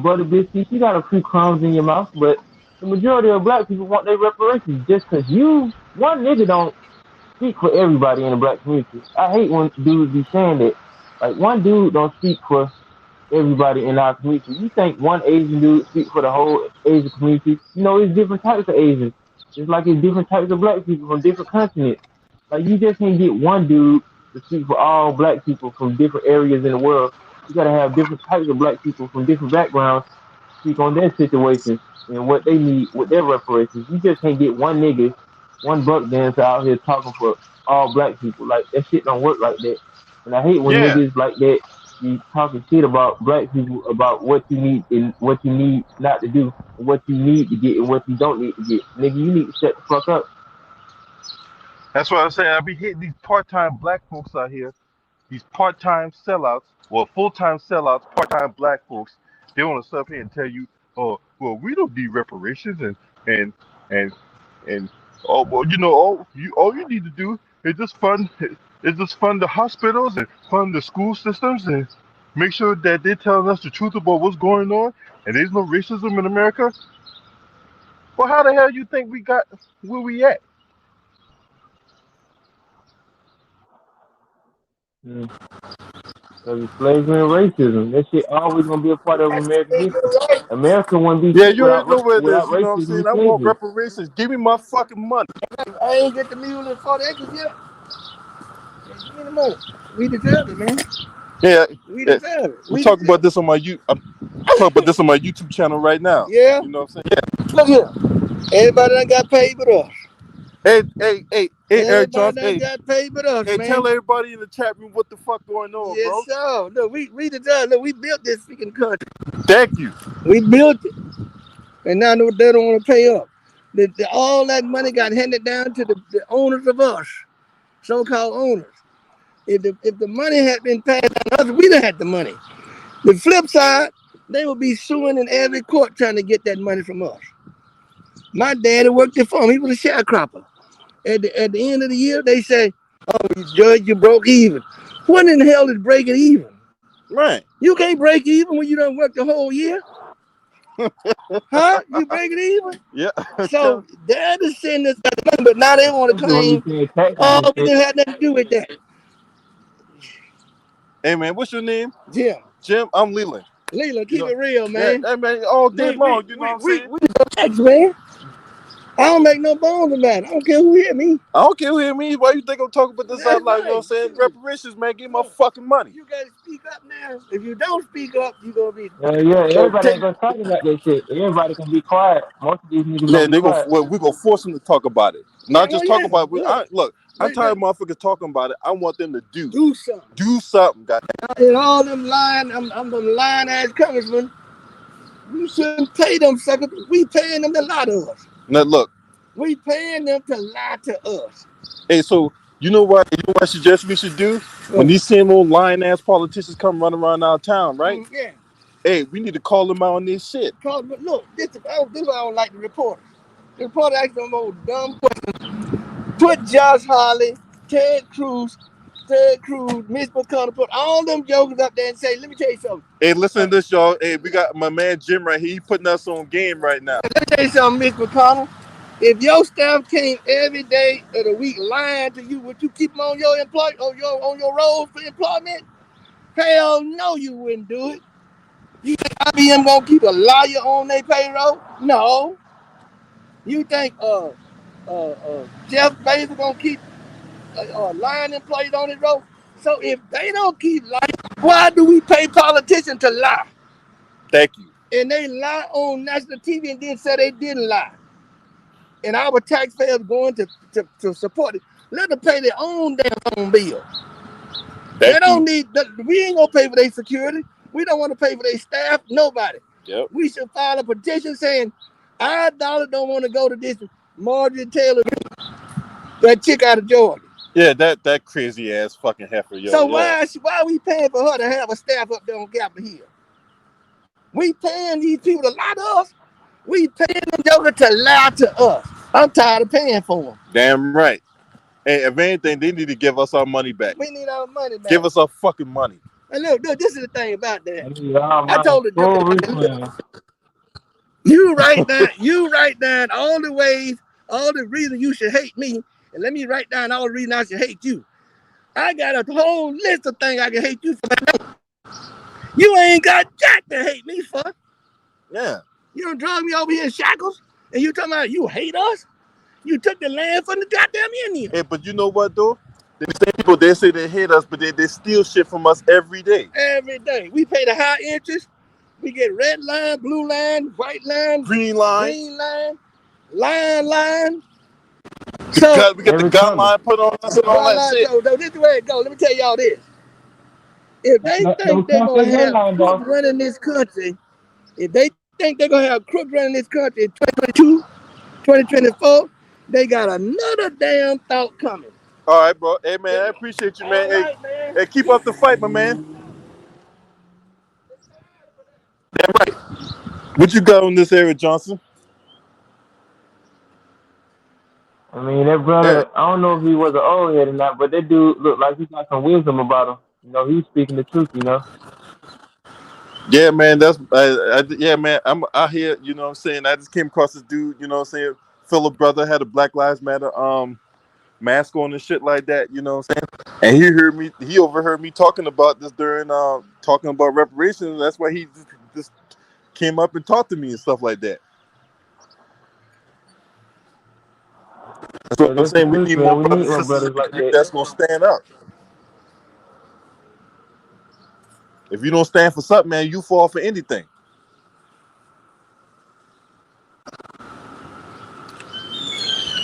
butter biscuits. You got a few crumbs in your mouth, but the majority of black people want their reparations just because one nigga don't speak for everybody in the black community. I hate when dudes be saying that. Like, one dude don't speak for everybody in our community. You think one Asian dude speak for the whole Asian community? You know, it's different types of Asians. Just like it's different types of black people from different continents. Like, you just can't get one dude to speak for all black people from different areas in the world. You gotta have different types of black people from different backgrounds speak on their situations and what they need with their reparations. You just can't get one nigga, one buck dancer out here talking for all black people. Like, that shit don't work like that. And I hate when Yeah, niggas like that be talking shit about black people about what you need and what you need not to do, and what you need to get and what you don't need to get. Nigga, you need to shut the fuck up. that's what I'm saying. I be hitting these part-time black folks out here, these part-time sellouts, well, full-time sellouts, part-time black folks. They want to sit up here and tell you, oh, well, we don't need reparations, and and and well, all you need to do is just fund the hospitals and fund the school systems and make sure that they're telling us the truth about what's going on, and there's no racism in America. Well, how the hell you think we got where we at? Mm. Because it's slavery and racism. That shit always gonna be a part of American history. America wouldn't be Yeah, shit you already know what it without is. You know what I'm racism saying? and I want slavery. reparations. Give me my fucking money. I ain't get the mule and 40 acres yet. Give me the money. We deserve it, man. Yeah, We yeah. deserve it. I'm We talking about deserve it. this on my I'm talking about this on my YouTube channel right now. Yeah. You know what I'm saying? Look here. Everybody done got paid but us. Yeah. Hey, Eric Everybody Johnson. done got paid but us, Hey, man. tell everybody in the chat room what the fuck going on, Yes, bro. sir. Look, we deserve it. Look, we built this freaking country. Thank you. We built it. And now they don't want to pay up. All that money got handed down to the owners of us, so-called owners. If the money had been passed on us, we'd have had the money. The flip side, they would be suing in every court trying to get that money from us. My daddy worked the farm. He was a sharecropper. At the end of the year, they say, "Oh, judge, you broke even." What in the hell is breaking even? Right. You can't break even when you done worked the whole year. Huh? You break it even? Yeah. So they're the sin that's got the money, but now they want to Especially when you claim, paying taxes oh, and we shit. didn't have nothing to do with that. Hey man, what's your name? Jim, Jim. I'm Leland. Leland, You keep know, it real, man. hey man, all day long. You know what I'm saying? We tax, man. I don't make no bones about it. I don't care who hear me. I don't care who hear me. Why you think I'm talking about this That's out loud? You know what I'm right. saying? Reparations, man. Give me my fucking money. You gotta speak up now. If you don't speak up, you gonna be. Yeah, So everybody ain't gonna talk about that shit. Everybody can be quiet. Most of these niggas Yeah, gonna be quiet. we gonna force them to talk about it. Not just talk yeah. about it. Look, I'm tired of motherfuckers talking about it. I want them to do something. do something. Goddamn. And all them lying, I'm them lying ass congressmen. We shouldn't pay them suckers. We paying them to lie to us. Now look, We paying them to lie to us. hey, so you know what? You know what I suggest we should do when these same old lying ass politicians come running around our town, right? Yeah. Hey, we need to call them out on this shit. Look, this is why I don't like the reporters. The reporter asked them more dumb questions. Put Josh Hawley, Ted Cruz, Mitch McConnell, put all them jokers up there and say, let me tell you something. Hey, listen to this, y'all. Hey, we got my man Jim right here. He putting us on game right now. Let me tell you something, Mitch McConnell. If your staff came every day of the week lying to you, would you keep them on your on your roll for employment? Hell no, you wouldn't do it. You think IBM gonna keep a liar on their payroll? No. You think Jeff Bezos gonna keep lying employees on his roll? So if they don't keep lying, why do we pay politicians to lie? Thank you. And they lie on national TV and then say they didn't lie. And our taxpayers going to support it. Let them pay their own damn phone bill. They don't need. We ain't gonna pay for their security. We don't want to pay for their staff. Nobody. Yep. We should file a petition saying our dollar don't want to go to this Marjorie Taylor, that chick out of Georgia. Yeah, that crazy ass fucking heifer. Yo, so why are we paying for her to have a staff up there on Capitol Hill? We paying these people to lie to us. We paying them jokers to lie to us. I'm tired of paying for them. Damn right. Hey, if anything, they need to give us our money back. We need our money back. Give us our fucking money. And look, this is the thing about that. I told the you write down all the ways, all the reasons you should hate me, and let me write down all the reasons I should hate you. I got a whole list of things I can hate you for. You ain't got jack to hate me for. Yeah. You don't drag me over here in shackles, and you talking about you hate us? You took the land from the goddamn Indians. Hey, but you know what though? The same people, they say they hate us, but they steal shit from us every day. Every day. We pay the high interest. We get red line, blue line, white line, green line, line. So we got the gun line put on us and all that shit. So this is the way it goes. Let me tell y'all this. If they think they're going to have crooks running this country, if they think they're going to have crooks running this country in 2022, 2024, they got another damn thought coming. All right, bro. Hey, man, I appreciate you, man. Hey, right, man. Hey, keep up the fight, my man. Damn right. What you got on this area, Johnson? I mean, that brother, I don't know if he was an old head or not, but that dude looked like he got some wisdom about him. You know, he was speaking the truth, you know. Yeah, man, yeah, man, I'm out here, you know what I'm saying? I just came across this dude, you know what I'm saying? Fellow brother had a Black Lives Matter mask on and shit like that, you know what I'm saying? And he overheard me talking about this during talking about reparations. That's why he just came up and talked to me and stuff like that. That's what I'm saying. We need more brothers and sisters like that's gonna stand up. If you don't stand for something, man, you fall for anything.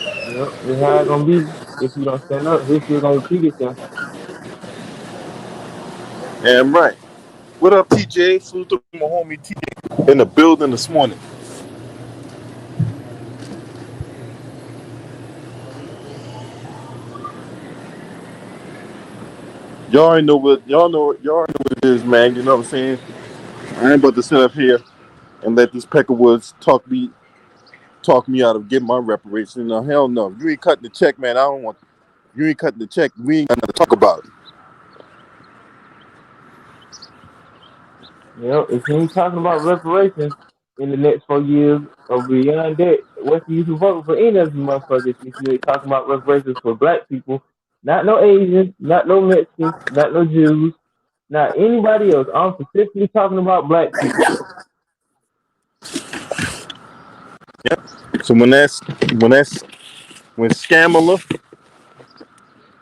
Yep, it's how it's gonna be. If you don't stand up, history gonna repeat itself. Damn right. What up, TJ? Salute to my homie TJ in the building this morning. Y'all already know what it is, man. You know what I'm saying? I ain't about to sit up here and let these Peckerwoods talk me out of getting my reparations. No, hell no. You ain't cutting the check, man. You ain't cutting the check. We ain't gonna talk about it. You know, if you ain't talking about reparations in the next 4 years or beyond that, what's the use of voting for any of these motherfuckers if you ain't talking about reparations for black people? Not no Asians, not no Mexicans, not no Jews, not anybody else. I'm specifically talking about black people. Yep. So when Scamala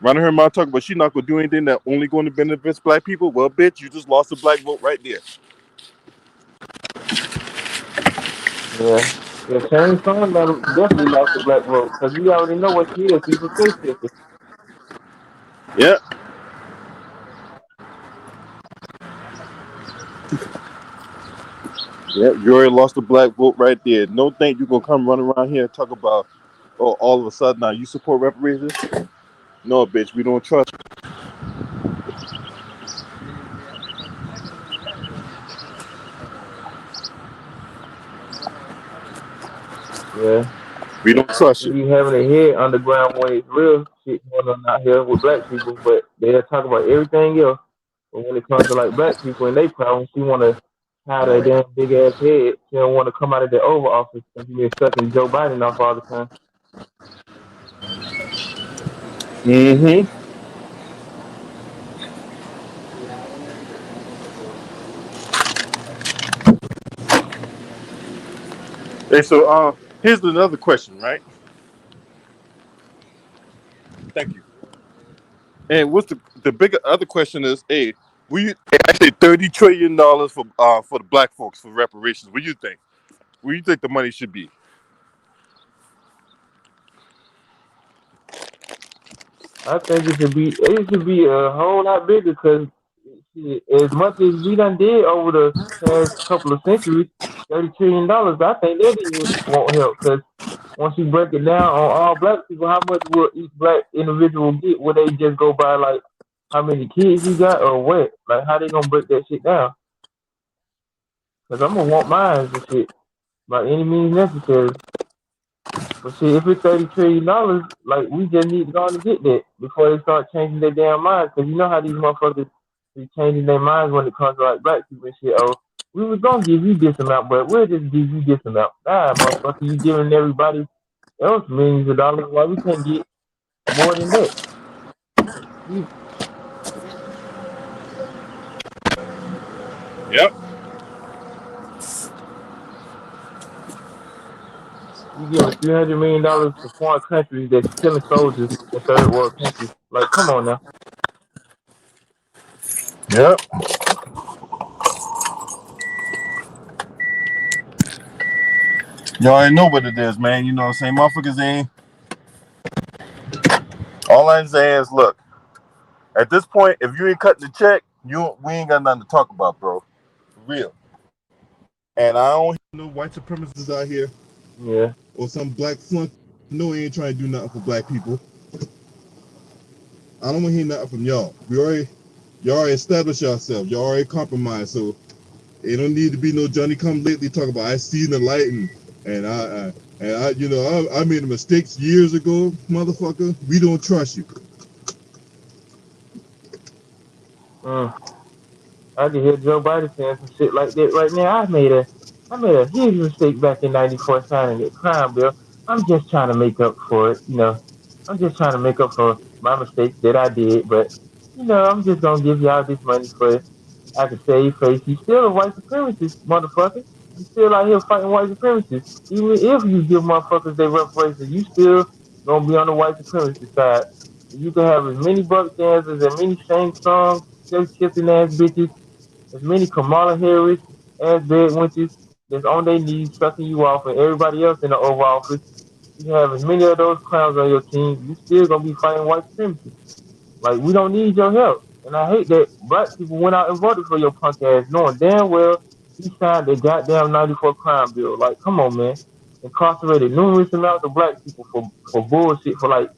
running her mouth talking about she's not gonna do anything that only going to benefit black people, well, bitch, you just lost a black vote right there. Yeah, Shane Son definitely lost the black vote because we already know what she is. She's a switch sister. Yeah. Yeah, you already lost the black vote right there. No think you're gonna come running around here and talk about, oh, all of a sudden now you support reparations? No, bitch, we don't trust you. Yeah. We don't trust They you. be having their head underground when it's real shit going on out here with black people, but they'll talk about everything else. But when it comes to like black people and they problems, she wanna hide her damn big ass head. She don't wanna come out of the Oval Office and be sucking Joe Biden off all the time. Mm-hmm. Hey, so here's another question, right? Thank you. And what's the bigger other question is, hey, we actually $30 trillion for the black folks for reparations. What do you think? Where do you think the money should be? I think it should be a whole lot bigger because as much as we done did over the past couple of centuries, $30 trillion, I think that even won't help because once you break it down on all black people, how much will each black individual get? Will they just go by like how many kids you got or what? Like how they gonna break that shit down? Because I'm gonna want mine and shit by any means necessary. But shit, if it's $30 trillion, like we just need to go on and get that before they start changing their damn minds. Because you know how these motherfuckers be changing their minds when it comes to like black people and shit. Oh, we was gonna give you this amount, but we'll just give you this amount. Nah, motherfucker, you giving everybody else millions of dollars. Why we can't get more than that? You Yep. you giving $300 million to foreign countries that's killing soldiers in third world countries. Like, come on now. Yep. Y'all already know what it is, man. You know what I'm saying? Motherfuckers ain't. All I'm saying is, look, at this point, if you ain't cutting the check, we ain't got nothing to talk about, bro. For real. And I don't hear no white supremacists out here Yeah. or some black flunk. No, he ain't trying to do nothing for black people. I don't want to hear nothing from y'all. Y'all already established yourself. Y'all already compromised. So it don't need to be no Johnny come lately talk about I seen the light and I you know I made mistakes years ago, motherfucker. We don't trust you. Mm. I can hear Joe Biden saying some shit like that right now. I made a huge mistake back in '94 signing that crime bill. I'm just trying to make up for it, you know. I'm just trying to make up for my mistakes that I did, but I'm just gonna give y'all this money for I can save face. You still a white supremacist, motherfucker. You still out here fighting white supremacists. Even if you give motherfuckers their reparations, you still gonna be on the white supremacist side. You can have as many buck dancers and many Shane songs, just kissing ass bitches as many Kamala Harris as bed wenches that's on their knees sucking you off and everybody else in the Oval Office. You have as many of those clowns on your team, you still gonna be fighting white supremacy. Like we don't need your help. And I hate that black people went out and voted for your punk ass, knowing damn well he signed the goddamn '94 crime bill. Like, come on, man. Incarcerated numerous amounts of black people for bullshit for like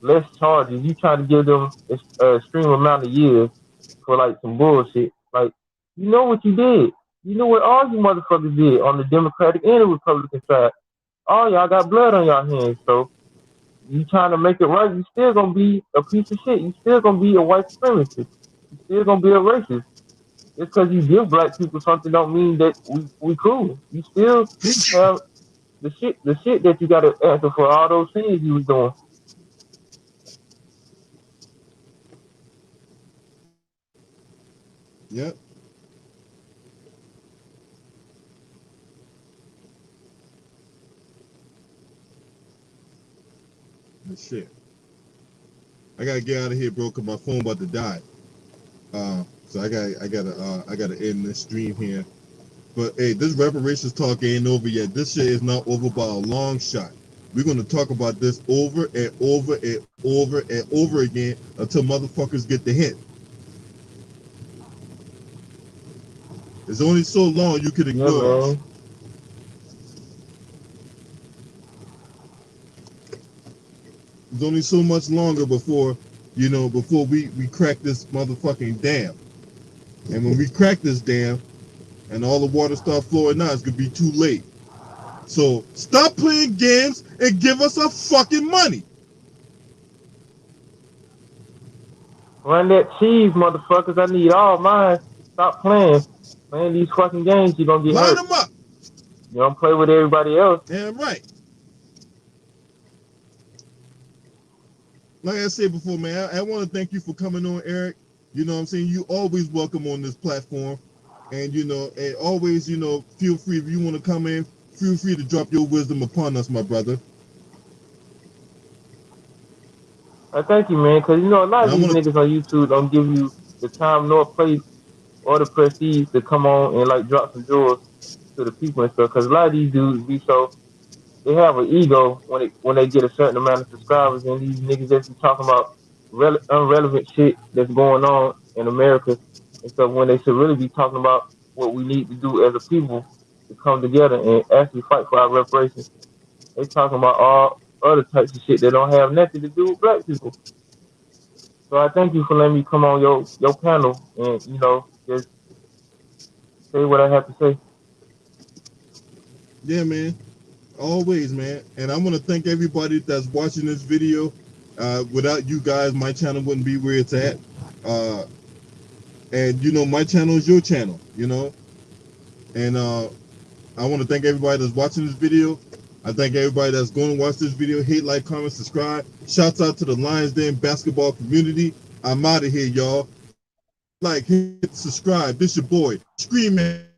less charges. You try to give them a extreme amount of years for like some bullshit. Like, you know what you did. You know what all you motherfuckers did on the Democratic and the Republican side. All y'all got blood on y'all hands. So you trying to make it right, you still gonna be a piece of shit. You still gonna be a white supremacist. You still gonna be a racist. Just because you give black people something don't mean that we cool. You still have the shit that you gotta answer for all those things you was doing. Yep. Shit. I gotta get out of here, bro, cause my phone about to die. So I gotta end this stream here. But hey, this reparations talk ain't over yet. This shit is not over by a long shot. We're gonna talk about this over and over and over and over again until motherfuckers get the hint. There's only so long you can Yeah, ignore us. man. There's only so much longer before before we crack this motherfucking dam. And when we crack this dam and all the water start flowing out, it's gonna be too late. So stop playing games and give us our fucking money. Run that cheese, motherfuckers. I need all mine. Stop playing. Playing these fucking games, you're gonna get Line hurt. them up. You don't play with everybody else. Damn right. Like I said before, man, I want to thank you for coming on, Eric. You know what I'm saying? You always welcome on this platform. And, you know, and always, you know, feel free if you want to come in, feel free to drop your wisdom upon us, my brother. I thank you, man, because, you know, a lot of And I these want to, niggas on YouTube don't give you the time nor place or the prestige to come on and, like, drop some jewels to the people and stuff. Because a lot of these dudes be so, they have an ego when they get a certain amount of subscribers, and these niggas just be talking about irrelevant shit that's going on in America and stuff when they should really be talking about what we need to do as a people to come together and actually fight for our reparations. They talking about all other types of shit that don't have nothing to do with black people. So I thank you for letting me come on your panel and, you know, just say what I have to say. yeah, man, always, man. And I want to thank everybody that's watching this video. Without you guys, my channel wouldn't be where it's at. And, you know, my channel is your channel, you know. And I want to thank everybody that's watching this video. I thank everybody that's going to watch this video. Hit, like, comment, subscribe. Shouts out to the Lions Den basketball community. I'm out of here, y'all. Like, hit, subscribe. This your boy, Scream Man.